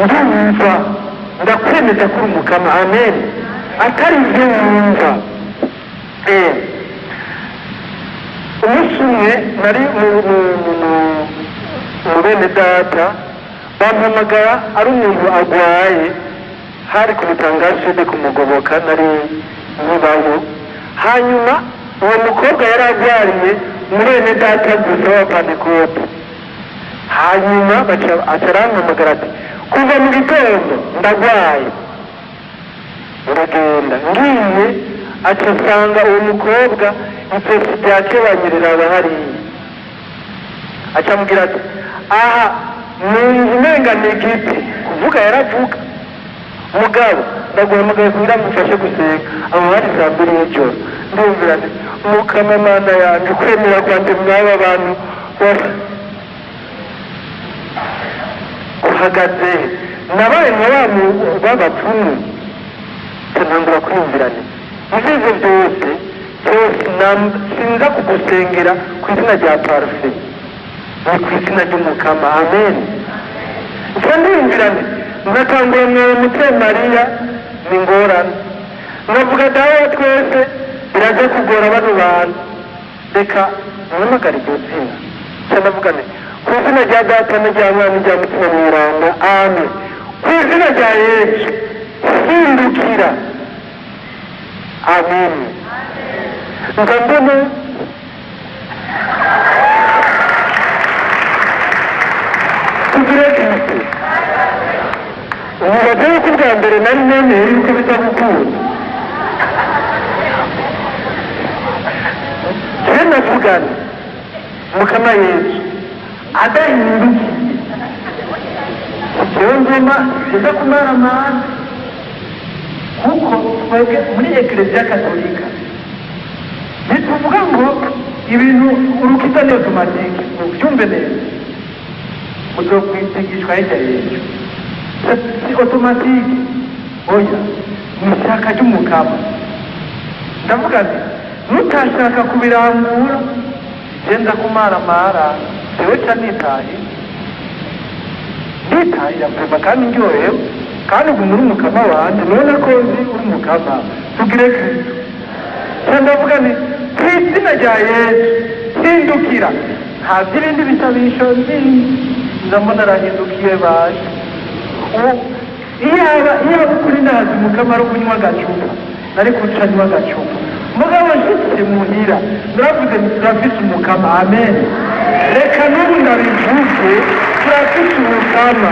ndumva ndakwemeza ko uri umukama amen atari ibyo mwumva umunsi umwe nari mu bene data bampamagara ari umuntu agwaye hari ku butangazo de kumugoboka nari nkibaho hanyuma uwo mukobwa yari agwariye muri bene data gusa wa Pantekote hanyuma atarampamagara ati kuva mu gitondo ndagwaye uragenda ngiye acasanga uwo mukobwa ijosi ryakebanyirira hariya acamubwira ati aha ninzi umenga ni igiti kuvuga yaravuga mugabo ndaguhamagaye kugira mufashe gusenga abo hari saa mbiri y'ijoro ndumvira nti mukama mana yanjye kwemera kwanje mwaba bantu uhagaze nabaye nka b'abapfumu ntangura kwiyumvirane ivyo byose sinza kugusengera ku izina rya parufe ni ku izina ry'umukama amen nca ndiyumvirane nakangura mwawe mutwe mariya ni ngorane navuga dawe twese biraza kugora bano bantu reka nhamagara iryo zina nca ndavuga nti ku izina rya data n'irya mwana n'irya mutima mweranda amen ku izina rya yesu hindukira amen nka mbona tugire kristo nibaze yuko ubwa mbere nari nemeye yuko bitagukunda je navugana mukama yesu adahindukiye jewe ngoma siza kumaramana kuko twebwe muri ekleziya katolika ntituvuga ngo ibintu urukiza ni otomatike ubyumve neza uzokwigishwa hirya y'ejo si otomatike oya ni ishyaka ry'umukama ndavuga nti nutashaka kubirangura genda kumaramara jewe ca nitahira kuva kandi ndyohewe kandi ubu muri umukama wanje none ko nzi uri umukama tugire kristo ca ndavuga nti ku izina rya yesu hindukira nta by'ibindi bisabisho ndabona arahindukiye baje iyaba ukuri ndazi umukama ari ukunywa agacupa nari kuca nywa agacupa mugabo nshitse muhira naravuze nti turafise umukama amen reka n'ubu ndabivuge turafise umukama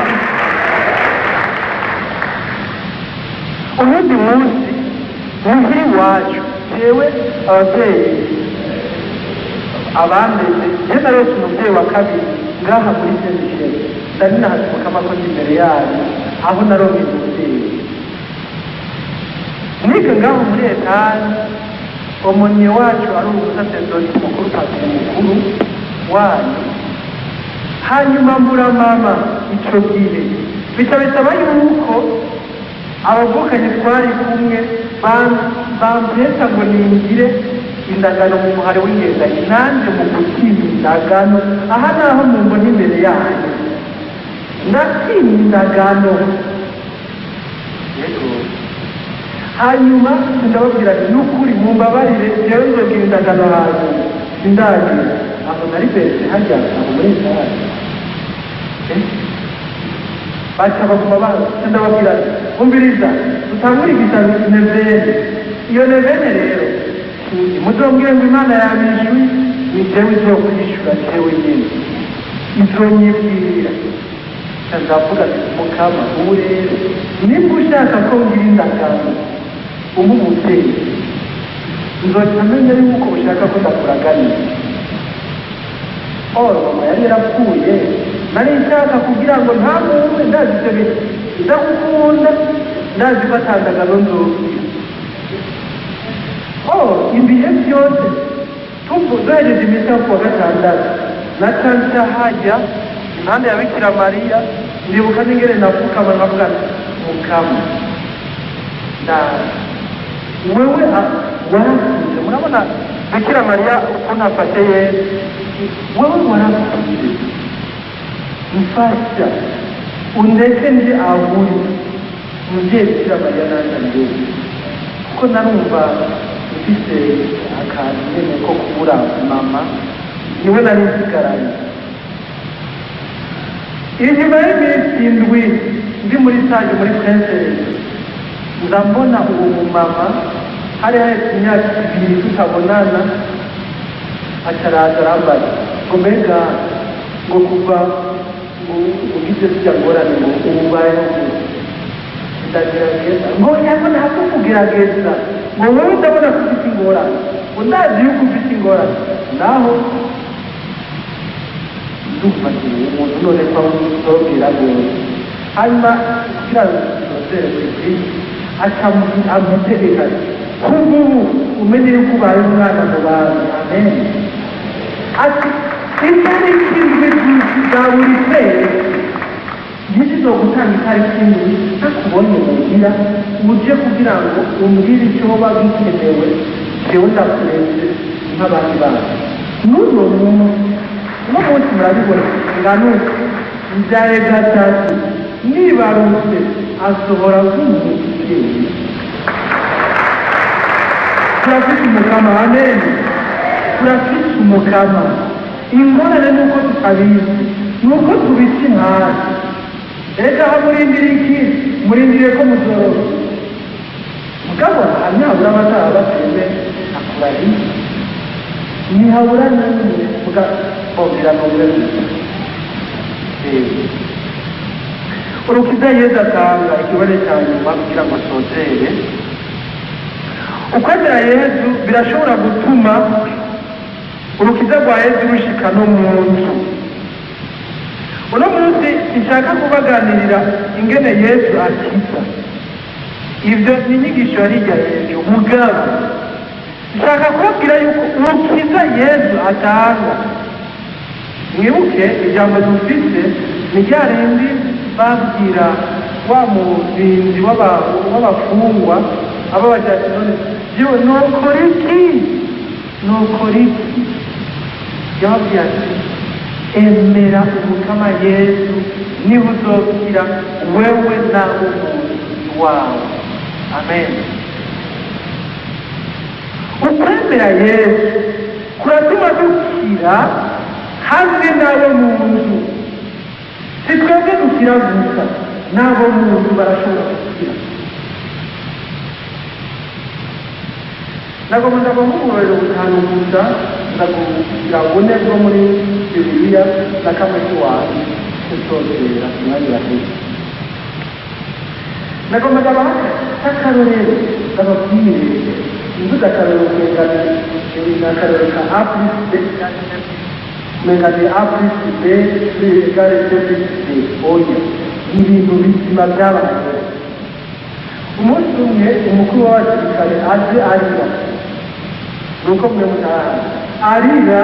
ubundi munsi muhira iwacu jewe abavyeyi abandeze je narose umuvyeyi wa kabiri ngaha muri sendishe ndari nahaze umukama ko ndi imbere yayo aho naronkeye umuvyeyi nike ngaho muri etaje omonye wacu ari umusaserdoti mukuru patiri mukuru wanyu hanyuma mbura mama ico gihe bica bisaba yuko abavukanye twari kumwe bampesa ngo ningire indagano mu muhari w'ingendanye nanje mu gutinya indagano aha naho mumbona imbere yanyu ndatinya indagano hanyuma ndababwira ati n'ukuri mumbabarire jewe nzobwira indagano hanyu sindagira aho nari bese harya aho muri etaje baca baguma baza ndababwira ati umviriza dutangure igitabo nevene iyo nevene rero muzombwire ngo imana yabishuye ni jewe izokwishura jewe nyene izonyibwira ndavuga ati mukama ubu rero nimba ushaka ko ngira indagano umu umuvyeyi nzoca amenya yuko ushaka ko ndakuraganira mama yari yarapfuye nari nshaka kugira ngo nta muntu ndazi ivyo bintu ndagukunda ndazi ko atandagano nzogira ibihe byose duhejeje imisa ku wa gatandatu nacanca hajya impande ya Bikira Mariya ndibuka n'ingene napfukama nkavuga mukama wewe warakuze. Murabona Bikira Mariya ukuntu afashe Yesu, wewe warakuze, mfasha undeke nje ahuri muvyeyi Bikira Mariya nanjye, kuko narumva mfise akantu nyene ko kubura mama, niwe nari nsigaranye. Inyuma y'iminsi indwi ndi muri stage muri Princess, ndambona uwo mumama hari haheze imyaka 2 tutabonana, acaraza arambaza ngo mbega ngo kuva ugize zijya ngorane ngo ububayeho ndagerageza ngo yako ntabwo kugerageza ngo wowe ndabona ko ufite ingorane, ngo ndazi yuko ufite ingorane, naho ndumva umuntu none kwa uzobwira rwose. Hanyuma kugira ngo tuzere kuri amutegeka kuva ubu umenye yuko ubaye umwana mu bantu. Amen. Ati itariki indwi za buri kwezi nizo gutanga itariki indwi ntakubonye mugira uje kugira ngo umbwire icyo woba bikenewe, jewe ndakureze nk'abandi bantu. N'uno munsi murabibona ngano njaye gatatu nibarutse asohora nk'umubyeyi. Turafite umukama. Amen. Turafite umukama. Ingorane nuko tutabizi, nuko tubitse hasi. Reka hamurindire iki? Murindire ko muzoroha. Mugabo hanyahabura amatara bateze akurari nihabura n'umwe mugabobwira n'umwe. Urukiza Yesu atanga ikibone cya nyuma kugira ngo asozere. Ukwemera Yesu birashobora gutuma urukiza rwa Yesu rushika no mu nzu. Uno munsi nshaka kubaganirira ingene Yesu akiza. Ibyo ni inyigisho yari hejuru mugabo nshaka kubabwira yuko urukiza Yesu atanga. Mwibuke ijambo dufite ni rya rindi babwira wa muzinzi w'abafungwa ababajyanye none yewe nokora iki yababwiye ati emera umukama Yesu niba uzokira wewe nawe umubiri wawe. Amen. Ukwemera Yesu kuratuma dukira hamwe n'abo mu nzu. Si twebwe dukira gusa, n'abo mu nzu barashobora gukira. Nagomba nk'umuriro butanu gusa ndakugira ngo nebwo muri Bibiliya na kamwe kiwawe kutozera umwanya waheze. Nagomba akarorero ndababwire imvuga akarorero kengana n'akarorero ka Afrique mengane Afrique n'igare cy'Afrique oya ibintu bizima byabaye. Umunsi umwe umukuru w'abasirikare aje arira, nuko mwe mutaha arira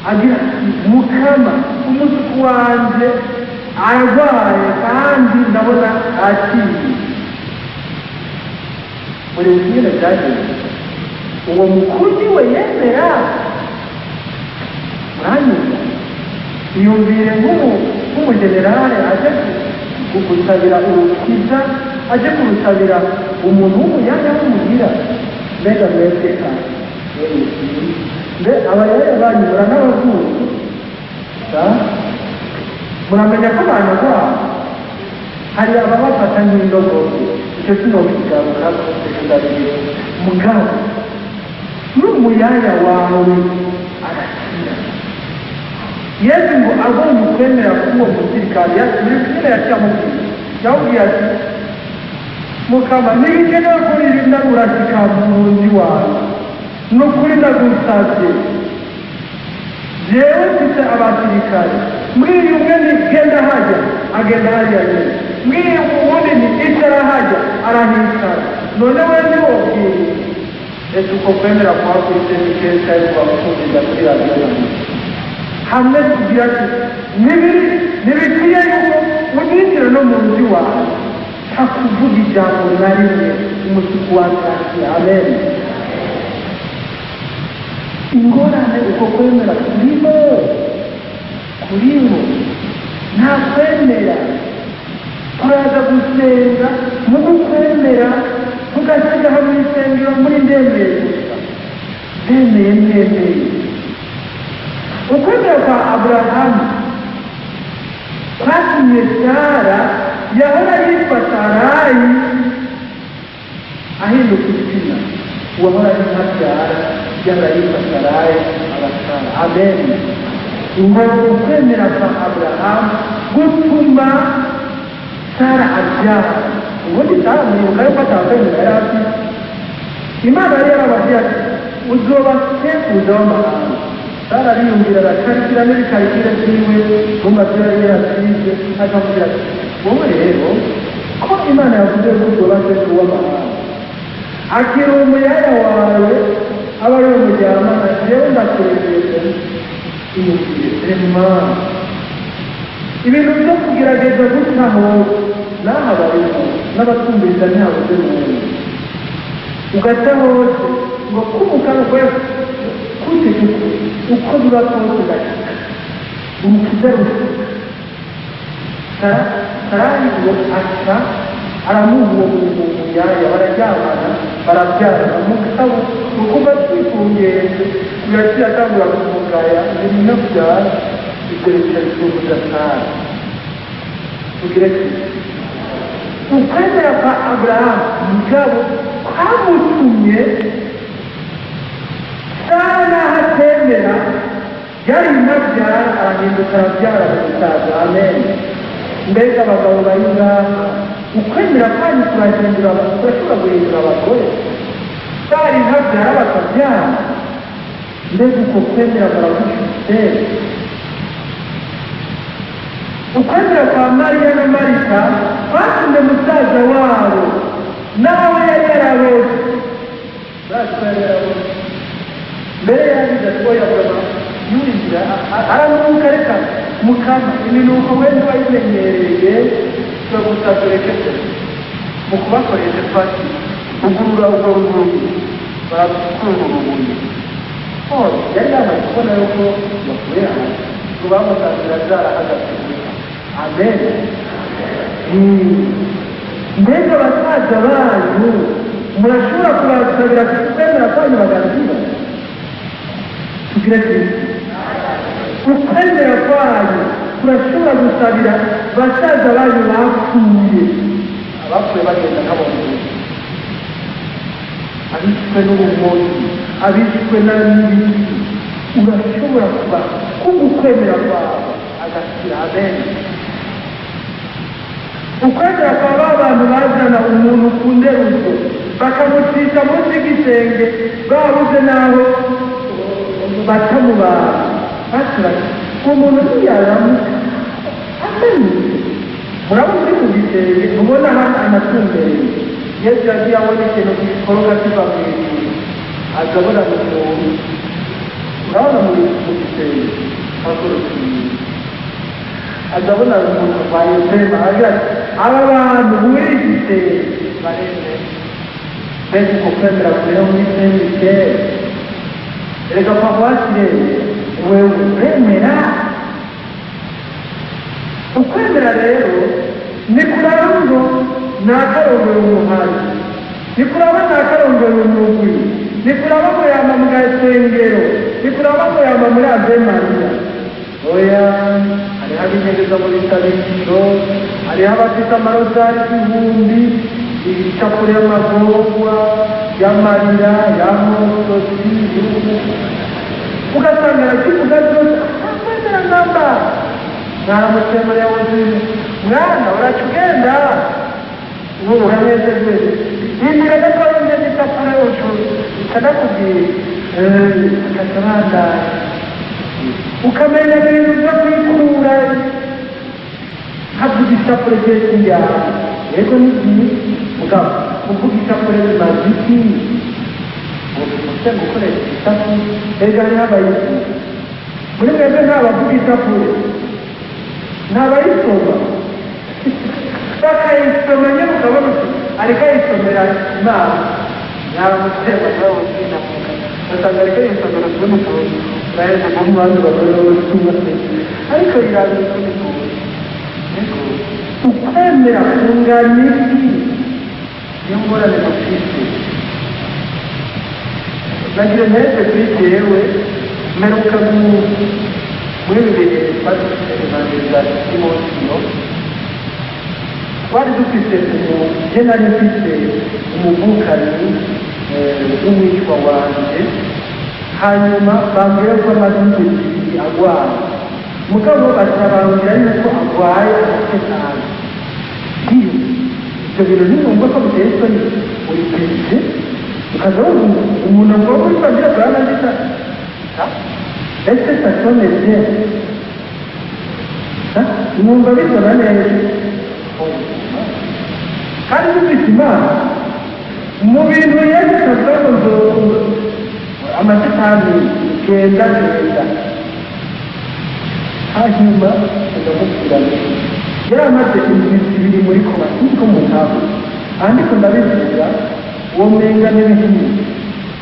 agira mukama umusuku wanje arwaye kandi ndabona akiye. Muri bimwe byagenze uwo mukuru niwe yemera. Muranyumva? Iyumvire nk'umugenerale aje gusabira urukiza, aje kurusabira umuntu w'umuyanja w'umugira. Mbega mwebwe kandi mbe abayaya banyu n'abavuzi muramenya ko abantu babo hari ababafata nk'indogobe. Icyo sinobigaruka sekundariye mugabo n'umuyaya wawe arakira. Yesu ngo abonye ukwemera k'uwo musirikare nyine yacyamubwiye yamubwiye ati mukama ntibikenewe ko ririnda urashika mu nzu wawe, ni ukuri ndagusabye jewe mfite abasirikare mwiri umwe ni genda hajya agenda hariya nyine, mwiri uwundi ni icara hajya arahicara. None we niwobwiye ese uko kwemera kwa kuri sendikeza yuko bamukundiza kuri radiyo. hamwe tugira ati ntibikwiye yuko unyinjira no mu nzu wawe hakuvuga ijambo na rimwe umusuku wakakira amen ingorane uko kwemera kurimo nta kwemera turaza gusenga mu gukwemera tugasigaho mu isengero muri ndemeye gusa ndemeye ukwemera kwa aburahamu kwatumye sara yahora yitwa sarayi ahinduka izina uwahora ari ntabyara yahora yitwa sarayi abasara amen ingabo ukwemera kwa aburahamu gutuma sara abyara ubundi sara muribuka yuko atakwemera yari afite imana yari yarababwiye ati uzoba sekuruza w'amahanga sara ariyumvira arakarikira n'ibikarikire byiwe mu mazina yari yarasize akamubwira ati wowe rero ko imana yavuze ko uzoba sekuru w'amahanga akira umuyaya wawe aba ari we mujyamana rero ndakurekeye imana ibintu byo kugerageza gutaho n'aha barimo n'abatumviriza ntihabuze muntu ugaca hose ngo kumukana kwese kutegeka uko biba kose ugashika umukiza rusika sarayi ngo aca aramuha uwo muntu muyaya barajyabana barabyarana mugabo ukuba twifungenge uraciye atangura kumugaya ibintu nabyara ikoresha igihugu sara tugire ukwemera kwa aburahamu mugabo kwamutumye sara naho atemera yari inabyara arahinduka arabyara umusaza amen mbega abagabo bari ngaha ukwemera kwanyu turashobora guhindura abagore sara inabyara bakabyara mbega uko kwemera baragufite ukwemera kwa mariya na marita kwatumye musaza wabo nawe yari yarabose mbere yagize ati oya burama yurinjira aramuka reka mukama iminuko wenda wayimenyereye twe gusa turekete mu kubakoresha twati ugurura ubwo rubuye barakura urubuye yari yamaze kubona yuko bakuye hasi ngo bamutangira zarahagaze amen mbega abasaza banyu murashobora kubasabira kwemera kwanyu bagakiza tugire ukwemera kwanyu turashobora gusabira basaza banyu bapfuye abapfuye bagenda nk'abonye abishwe n'ubumozi abishwe n'ibiti urashobora kuba k'ugukwemera kwawe agakira amen ukwemera kwa ba bantu bazana umuntu ku nderuzo bakamucisha munsi y'igisenge babuze n'aho baca mu bantu baturanye uwo muntu ntiyaramuka amenye murabona uri mu gisenge mubona hano anatumbereye yesu yagiye abona ikintu gikoroga kiva mu ijuru agabura mu muntu urabona muri mu gisenge hakorokeye agabona umuntu bayizema agira ati aba bantu muri gisenge barembe mbese uko kwemera kureba muri sendike reka pavasire wewe uremera ukwemera rero ni kuraba ngo ni akarongero umuhari ni kuraba ni akarongero umugwi ni kuraba ngo yama mu gasengero ni kuraba ngo yama muri ave mariya oya hariho abinyegeza muri tabikiro hariho abafite amarozari y'ibihumbi ibicapuro y'amagorwa y'amarira y'amosozi ugasanga arakivuga byose akwemera namba ntamutemere yawuzime mwana uraca ugenda ubu uranezerwe yindira gatoya neza igicapuro hejuru ikanakubwira ukakabandanya ukamenya ibintu byo kwikura havuga igicapuro cy'isi yawe yego ni byiza mugabo kuvuga igicapuro bimaze iki ubu gukoresha igicapuro hejuru hariho abayizi muri mwebwe ntabavuga isapure ntabayisoma bakayisoma nyine ukabona ariko ayisomera imana yaramutema nawe sinamuka basanga ariko ayisomera utundi tuntu uraheze mu mwanzi bagore w'utumase ariko iraza utundi tuntu ukwemera kungana iki niyo ngorane dufite nagira ntese kuri jewe mperuka muri bibiri twatufite evangelizasiyo y'umunsiyo twari dufite je nari mfite umuvukanyi w'umwitwa wanje hanyuma bambwira ko amaze igihe agwaye mugabo basabambwira yuko agwaye afite nabi iyo ibyo bintu ntiwumva ko biteye isoni uri perezida ukaza wumva umuntu agomba kubibagira kuranandika ese satomeze mwumva bisona neza kandi dufite imana mu bintu yesu avuga ngo amasitani genda hanyuma tugamubwira yari amaze iminsi ibiri muri koma niko mutaho ariko ndabivuga uwo mwenga n'ibindi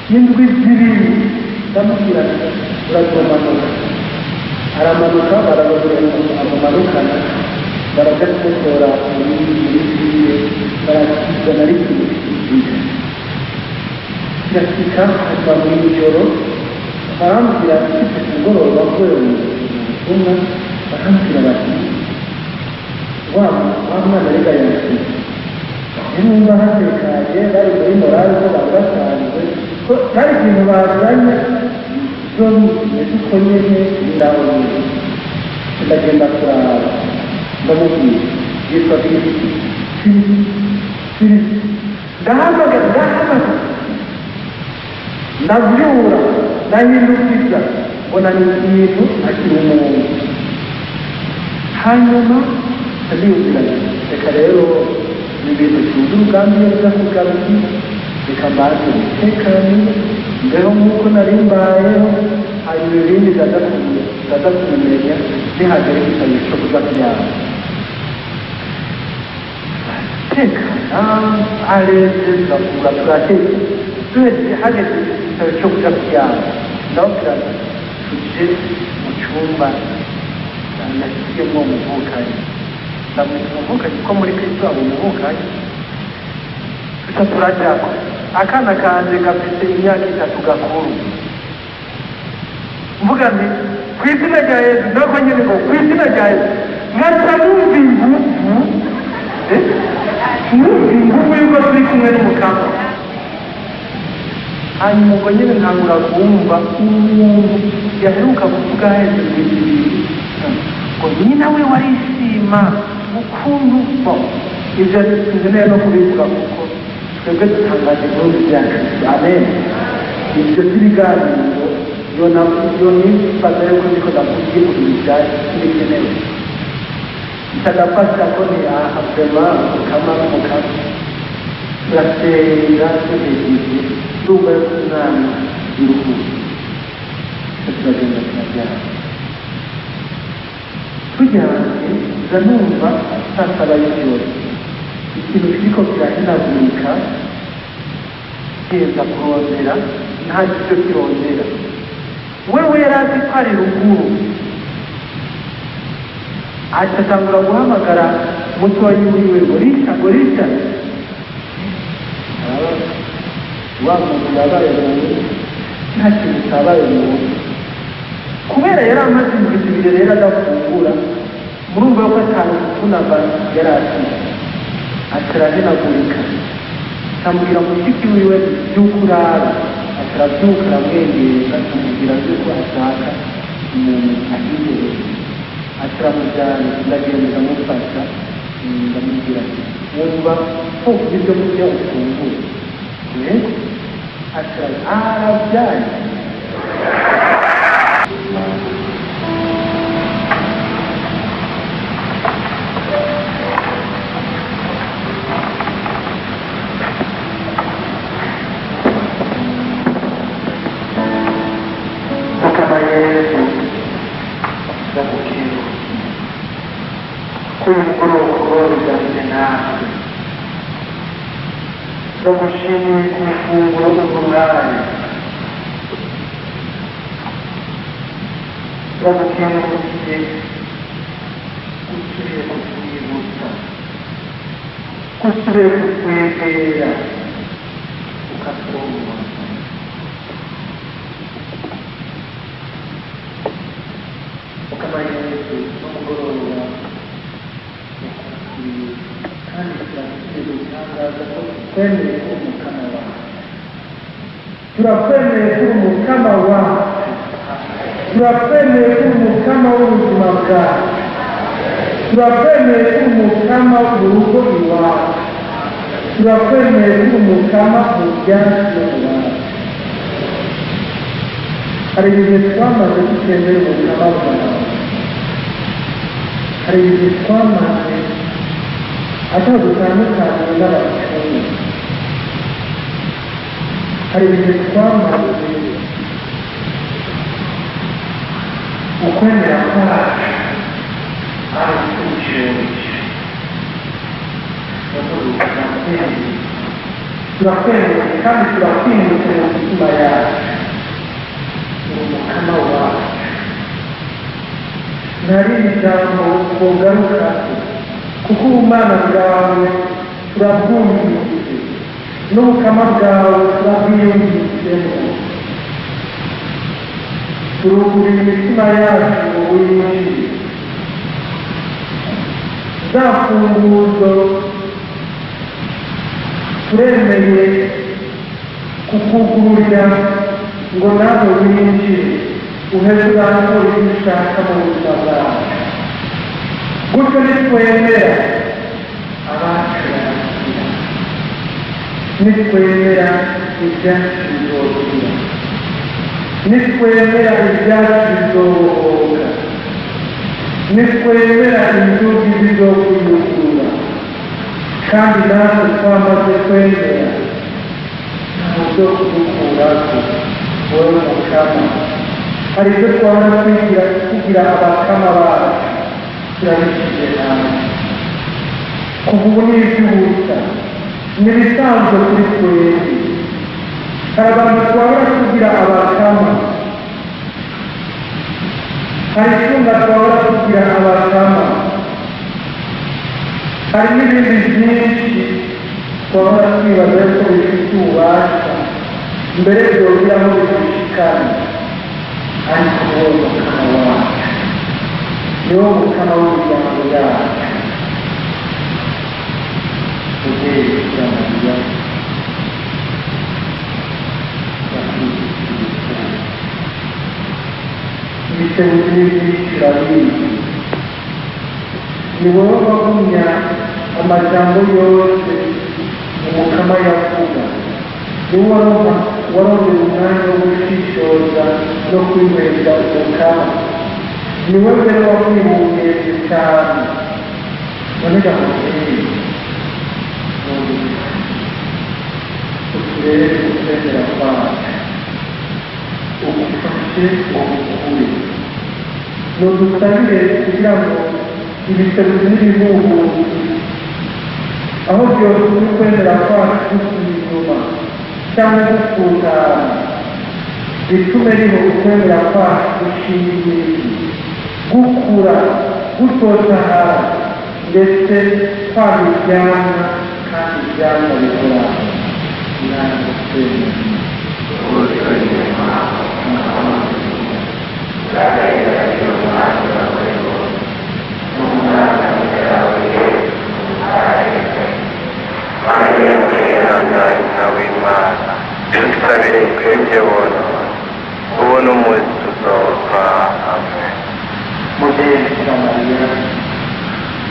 n'indwi zibiri ndamubwira urazomanuka aramanuka baramumanukana barajya kumutora muri biriye barakizana ari kimushyikira kirashyika hanyuma mu ijoro barambwira ifite umugoroba kubera ubutumwa barambwira bati wa mwana rega yasize nimba hatekanye bari muri morale ko bari basanzwe ko cyari ikintu bazanye zo niko nyine ndabona ndagenda kuraba ndamubwira yitwa Filipi ndahamagara ndabyura ndahindukiza mbona ni ikintu akiri umuntu hanyuma ndabibwira reka rero ni ibintu tuzi umugambi iyo uza kugaruka reka mbaze umutekano mbeho nk'uko nari mbayeho hanyuma ibindi ndaza kubimenya nihagere igisabisho cyo kuza kuryama tekana areze turakura turateka twese hageze igisabisho cyo kuza kuryama ndababwira tujye mu cyumba nashyizemo umuvukanyi ndamwita umuvukanyi ko muri kristo abo umuvukanyi tuca turajyako akana kanje gafite imyaka 3 gakuru mvuga nti ku izina rya yesu nako nyine ngo ku izina rya yesu nkaca numva ingufu yuko turi kumwe n'umukama hanyuma ubwo nyine ntangura kumva umuntu yaheruka kuvuga hejuru y'ibiri ngo nyina we warishima ukuntu bo ibyo sinzi neza no kubivuga kuko twebwe dutangaje inkuru byacu amen ibyo by'ibiganiro iyo nifaza yuko niko ndavuga ibintu bikenewe itagafasha ko ni ahapema mukama turasenga tuhejeje ndumva yuko umwana iruhuko turagenda turajyana tujyanye zanumva sasaba y'ijoro ikintu kiriko kirahinagurika keza kurondera nta gicyo kirondera wewe yari azi ko ari ruguru atatangura guhamagara mutoyi wiwe gorisha wa muntu yabaye muntu nta kintu cyabaye muntu kubera yari amaze ibintu bibiri rero adafungura murumva ko atanu kunamba yari afite atarahinagurika tambwira mushiki wiwe by'ukurara atarabyuka aramwegera akamubwira yuko ashaka umuntu ahindure ataramujyana ndagenda ndamufasha ndamubwira wumva ko ibyo kurya ufungura yego arabyaye ndagukengurukiye ko uyu mugoroba bigamije natwe ndagushimiye ku ifunguro uduhaye ndagukengurukiye utuye kutwibutsa utuye kutwegera ukatwumva ukabaye Yesu n'umugoroba ukakiriye kandi turakwiye gutangaza ko twemeye ko umukama wawe turakwemeye ko umukama wawe turakwemeye ko umukama w'ubuzima bwawe turakwemeye ko umukama mu rugo iwawe turakwemeye ko umukama mu byatsi iwawe hari igihe twamaze tutemera umukama wawe hari igihe twamaze atari dutandukanye n'abapfumu hari igihe twamaze ukwemera kwacu ari ukwicungisha turakwemera kandi turakwimutse mu mitima yacu umukama wacu nta rindi jambo bugaruka kuko ubumana bwawe turabwumvise n'ubukama bwawe turabwiyumvisemo turugurira imitima yacu ngo winjire za mfunguzo turemeye kukugurira ngo nawe winjire uhezurane ibyo ushaka mu buzima bwawe gutyo nitwemera abacu barakira nitwemera ibyacu bizokira nitwemera ibyacu bizobohoka nitwemera inzugi zizokwiyugurura kandi natwe twamaze kwemera ntabwo byo kudukuraho wowe mukama hari ibyo twabona kugira abakama bacu turabishyize nawe kuva ubu ni iby'ubusa ni ibisanzwe kuri twebwe hari abantu twabona kugira abakama hari icyumba twabona kugira abakama hari n'ibindi byinshi twabona twibaza ko bifite ububasha mbere byogira aho bidashikana ariko wowe mukama wacu ni wowe mukama w'imiryango yacu ugiye gushyira mariya ibitego byinshi turabizi ni wowe wagumya amajambo yose umukama yavuga ni wowe warondera umwanya wo gushishoza no kwihweza umukama ni wowe rero wamwibungenze cyane none ndamubwiye uturere ukwemera kwacu ugufashe ubukure nudusabire kugira ngo ibitego n'ibihugu aho byose uri kwemera kwacu dusubira inyuma cyangwa gukundana bitume riho ukwemera kwacu dushingiye gukura gutotahara ndetse kwaba ibyana kandi ibyana bikora inama kwemera dusabire twebwe bona ubona umunsi tuzopfa amen mubyeyi bikira mariya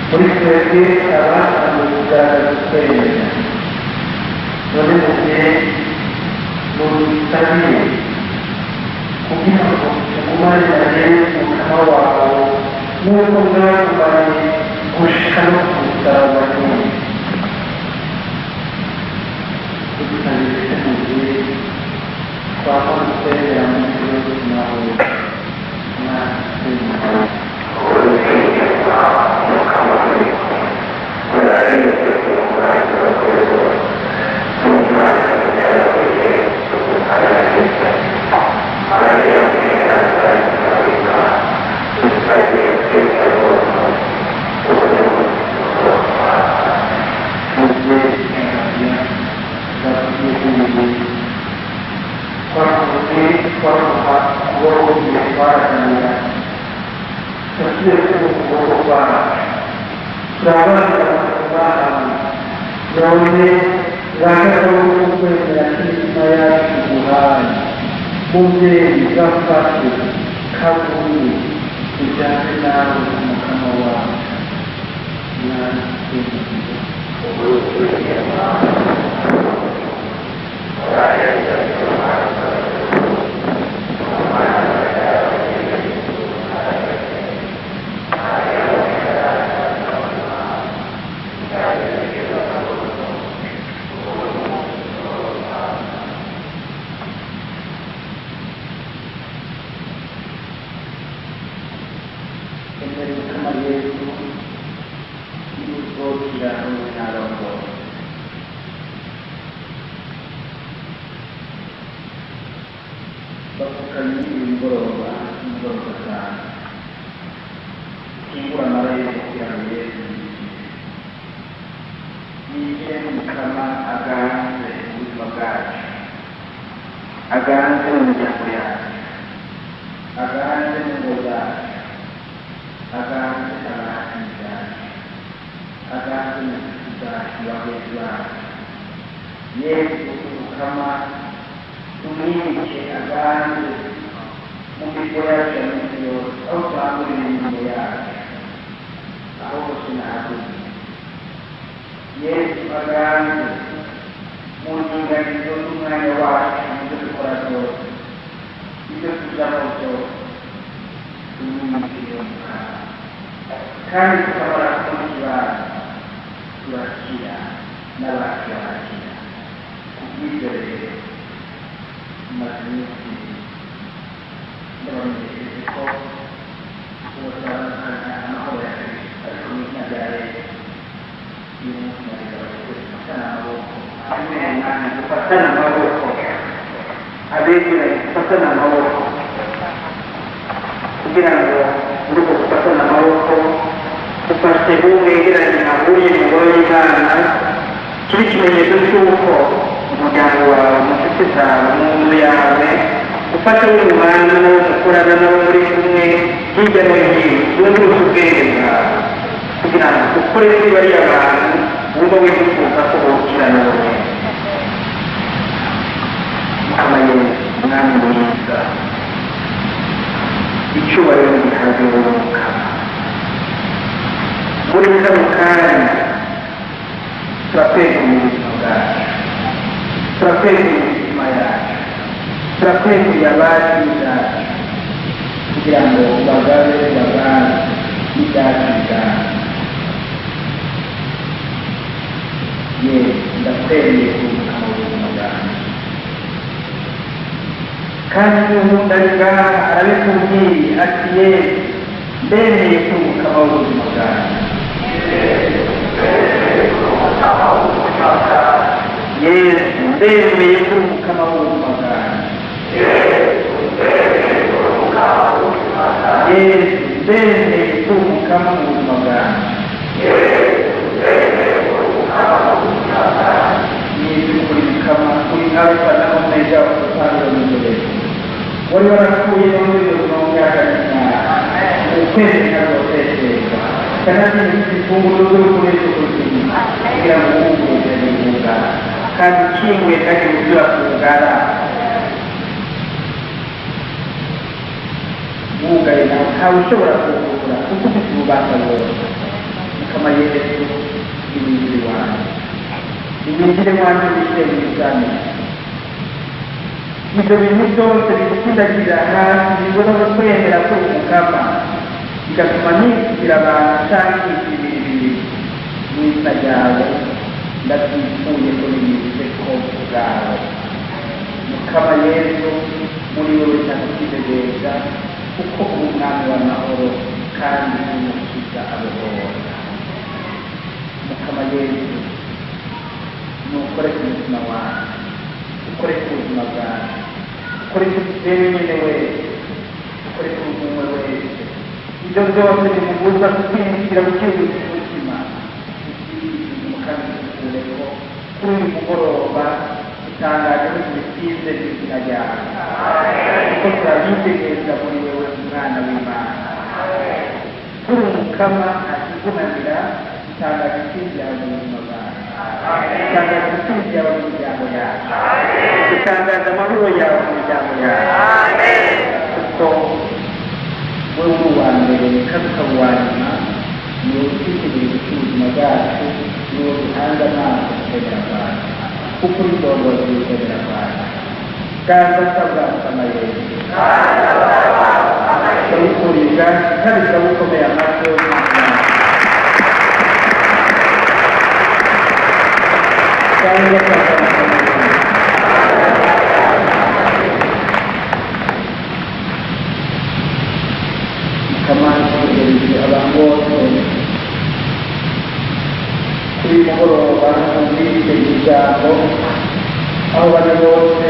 muri twebwe abahanuza kwemera none mubyeyi mudusabire kugira ngo tugumanire umukama wawe n'uko mwagumanye gushika no ku musaraba n'undi kudusabire mubyeyi twakora kwemera mu gihugu nawe mwatwemera tugiye kuyoborwa turabanira abantu none urangaka wo kwemera imitima yacu guhaye mubyeyi gafashe kaguye tujyane nawe umukama wacu aganze mu miryango yacu, aganze mu ngo zacu, aganze abahanzi bacu, aganze mu nshuti zacu, bagenzi bacu. Yesu ukama tumwimike aganze mu migo yacu ya minsi yose, aho twangurira imirimo yacu, aho hose nahaguze. Yesu aganze mu ntinganizo z'umwanya wacu ibyo dukora byose, ibyo tujamo byose, tumwimikire umukama kandi tukabara kubona ikibazo turakira n'abacu barakira. Kubw'ibyo rero tumaze iminsi ndabamenyesheje ko tubatandukanya amahoro ya Kristo, ariko mu izina rya Yesu uyu munsi nabigaragaje dufatane amaboko. Amen. Dufatane amaboko, abegeranye dufatane amaboko kugira ngo muri uko gufatana amaboko dufashe umwegeranye ahuriye mu ngoro y'Imana, kibe ikimenyetso cy'uko umuryango wawe, mu nshuti zawe, mu nzu yawe ufashe w'umwana n'abo mukorana nabo muri kumwe hirya no hino, wunguruse ubwenge bwawe kugira ngo ukore kuri bariya bantu wumva wifuza ko bukira none. Mukama Yesu mwami mwiza, icyubahiro gihabwe wowe Mukama. Muri kano kanya turakwegura ubuzima bwacu, turakwegura imitima yacu, turakwegurira abacu bwacu kugira ngo bagabe ibyacu bwacu. Yesu ndakwemeye kumukama ubuzima bwacu, kandi n'ubundi ari ngaha arabikubwiye ati Yesu ndemeye kumukama ubuzima bwacu. Yesu ndemeye kumukama ubuzima bwacu. Yesu ndemeye kumukama ubuzima bwacu. Yesu kuri mukama kuri alfa na omega utangiriro n'uherezo, wari warakuye n'umuriro mu myaka y'imyaka ukwezi ntazotekereza kandi ifunguro z'urukundo rw'ubuzima kugira ngo wungure n'ingungara kandi ukinguye kandi uzura kungara wugaye nawe ntawe ushobora kuwugura kuko ufite ububasha bwose. Mukama Yesu imibiri wanjye, imibiri wanjye wishyire mu izame, ibyo bintu byose bigutsindagira hasi bibona kwemera ko umukama, bigatuma nikugira abantu cyangwa ibiri mu izina ryawe ndabyipfuye ko binyuze ko bwawe. Mukama Yesu muri wowe ndakwitegereza kuko uri umwami w'amahoro kandi umukiza abohora. Mukama Yesu nukore ku mutima wawe, ukore ku buzima bwawe, ukore ku kibeho nyine wese, ukore ku buzima wese. Ibyo byose bimubuza kwimukira gukebuka umutima, kandi dukure ko kuri uyu mugoroba utangaje n'ibisize by'izina ryawe kuko turabitegereza muri wewe umwana w'Imana. mukama akikunanira itanga igisubizo yawe mu buzima bwawe, itanga igisubizo yawe mu miryango yawe, itangaza amahoro yawe mu miryango yawe, kuko wowe uri uwa mbere kandi ukaba uwa nyuma, ni wowe twitegereje cy'ubuzima bwacu, ni wowe duhanze amaso tukagera kwawe, kuko uri ndongozi tukagera kwawe. Kaza sabwa Samayeli, turikuriza kandi turagukomeye amashyi kandi kamanzi kugereza abantu bose kuri mugoroba muri icyo ijambo, aho bari bose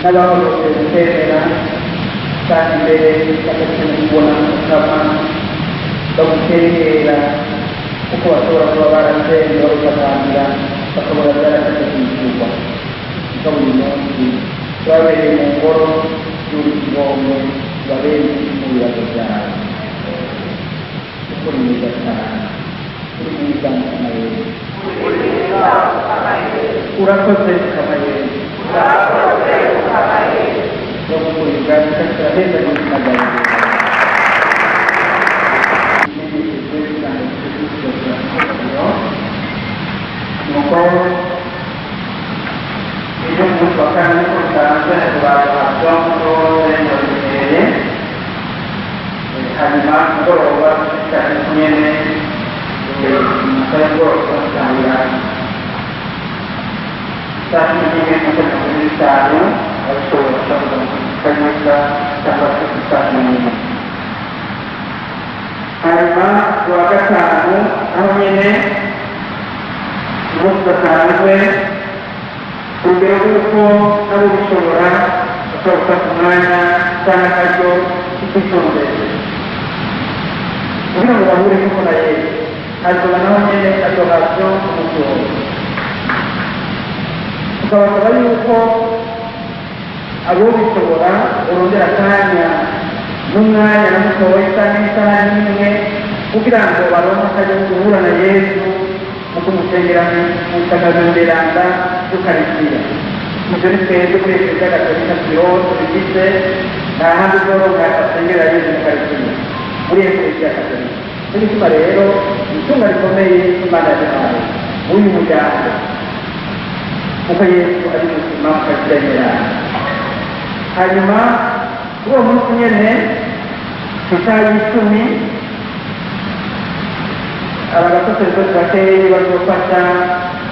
n'abahorose gutemera kandi imbere bagakenera kubona mukama bagutekera kuko bashobora kuba barasenze barukatangira bakabona byarakaze kwishyurwa. Kuko buri munsi babereye mu ngoro y'urugombo babereye mu bibazo byawe, kuko ni mwiza cyane, uri mwiza Samayeli, urakoze Samayeli, no gukuriza bikashyira heza n'izina ryawe nuko ibyo umunsi wa kane niko bisanzwe tubahabwa mutore muremere, hanyuma mugoroba cyane kumene amasaha yose atangira saa kumi n'imwe makumyabiri n'itanu, bashobora kanyuza cyangwa se saa kumi n'imwe. Hanyuma kuwa gatanu aho nyine umunsi udasanzwe, urugero rw'uko nabo bishobora gufata umwanya cyangwa akaryo k'ikitondetse kugira ngo bahure n'uko na Yesu hazoba naho nyine adorasiyo umutungo. Tukabasaba yuko abo bishobora urondera akanya n'umwanya na mutoya cyangwa isaha n'imwe kugira ngo baronke akaryo ko guhura na Yesu mu kumusengera mu takazonderanda y'Ukaristiya. Ibyo ni twebwe muri Eklezia Gatolika yose bigize, nta handi uzoronka asengera Yesu mu Ukaristiya muri Eklezia Gatolika. Ni gituma rero itunga rikomeye Imana yaduhaye uyu muryango, kuko Yesu ari muzima akabyemera. Hanyuma kuri uwo munsi nyene ku isaha y'icumi abasaseredoti bakeyi bazofasha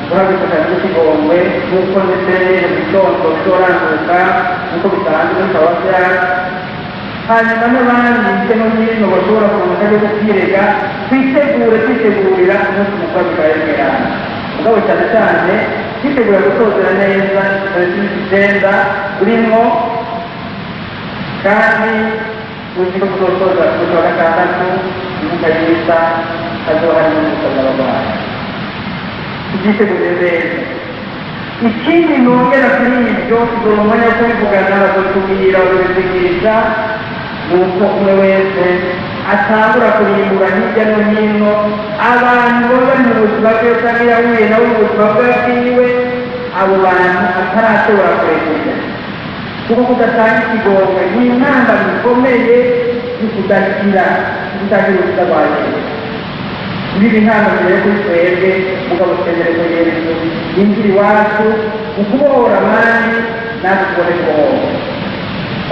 guhagarika akazi k'ikigongwe nk'uko ndetse mu gitondo bizoranguka nk'uko bisanzwe bikaba vyari. Hanyuma n'abandi hirya no hino bashobora kuronka akaryo ko kwirega, kwitegurira umunsi mukuru bikaremerana. Mugabo cyane cyane kwitegura gusozera neza tariki 9 urimo, kandi uzi ko tuzosoza ku wa gatandatu ibuka y'isa hazoba harimo n'umusaza w'abantu. Tubyitegurire neza. Ikindi nongera kuri ibyo tugomba umwanya wo kubivugana, bakatubwira bakabizigisha, ni uko umwe wese atangura kurimbura hirya no hino abantu baba bari mu buzima bwe cyangwa yahuye nabo mu buzima bwe bwiwe, abo bantu atarashobora kurekera. Kuko kudatanga ikigongwe ni intambara ikomeye yo kudakira ubuzima bwawe. Ibi intambara rero kuri twebwe mugabo twemererwa Yesu yinjira iwacu mu kubohora abandi natwe tubone kubohora.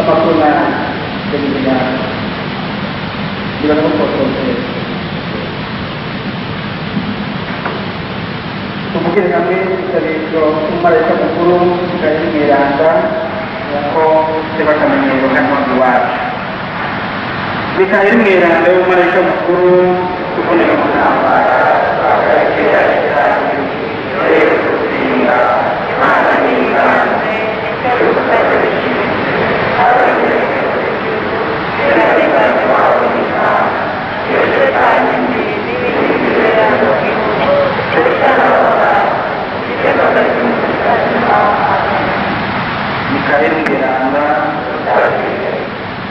Amakuru nabi ndabibona biramukosoze. Tuvugire hamwe itabiro umumarayika mukuru Mikayeli Mweranda nk'uko tuba akamenyero hano iwacu. Mikayeli Mweranda w'umumarayika mukuru tuboneka mu ntambara twagaragara cyane rero gusinga Imana n'ingane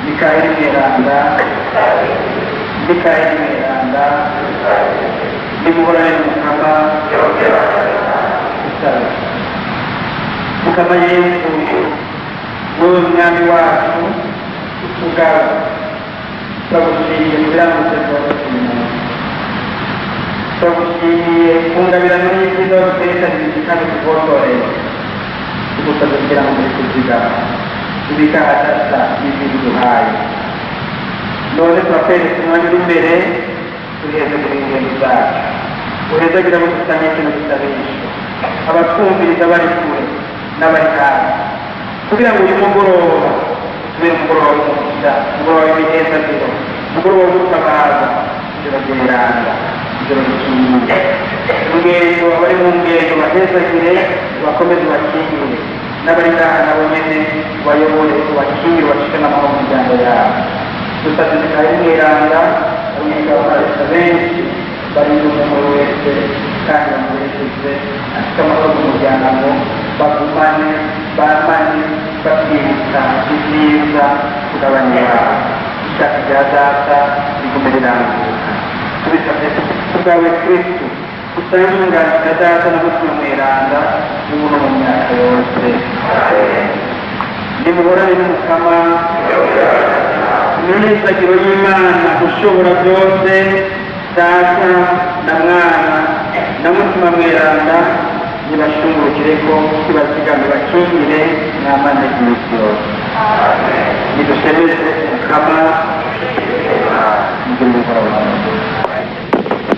Mikayeli Mweranda Mikaeli Mweranda nimuhorane Mukama Mukama Yesu wowe mwami wacu utugaba turagushimiye kugira ngo tuzoshimire turagushimiye kungabirano y'ibyiza dutekereza kandi tuvotorere tugusabye kugira ngo muri kuzigama tubika ahadasa y'ibintu duhaye none turakwereka umwanya uri imbere tuheze kuri ingendo zacu uhezagira abo dusanye ikintu tutabisha abatwumviriza bari kure n'abari hafi kugira ngo uyu mugoroba tubere umugoroba w'umugisha umugoroba w'imihezagiro umugoroba wo gutabaza ijoro ryeranda ijoro rikingiye ingendo abari mu ngendo bahezagire bakomeze bakingire n'abari ngaha nabo nyene bayobore bakingire bashike n'amahoro mu miryango yabo dusabye Mikaeli Mweranda abanyega babarisa benshi bari n'umuntu wese kandi bamuherekeze afite amahoro mu muryango bagumane bamane batwibutsa ibyiza kugabanya iwabo ishaka rya data rigume rirambuka tubisabye kubwawe Kristo usange umwanzuro data n'umutima Mweranda n'ubuno mu myaka yose nimuhorane n'Umukama n'imihezagiro y'Imana ushobora byose data na mwana na mutima Mweranda nibashungurukire ko kibazigame bakingire n'amane y'isi yose nidushemeze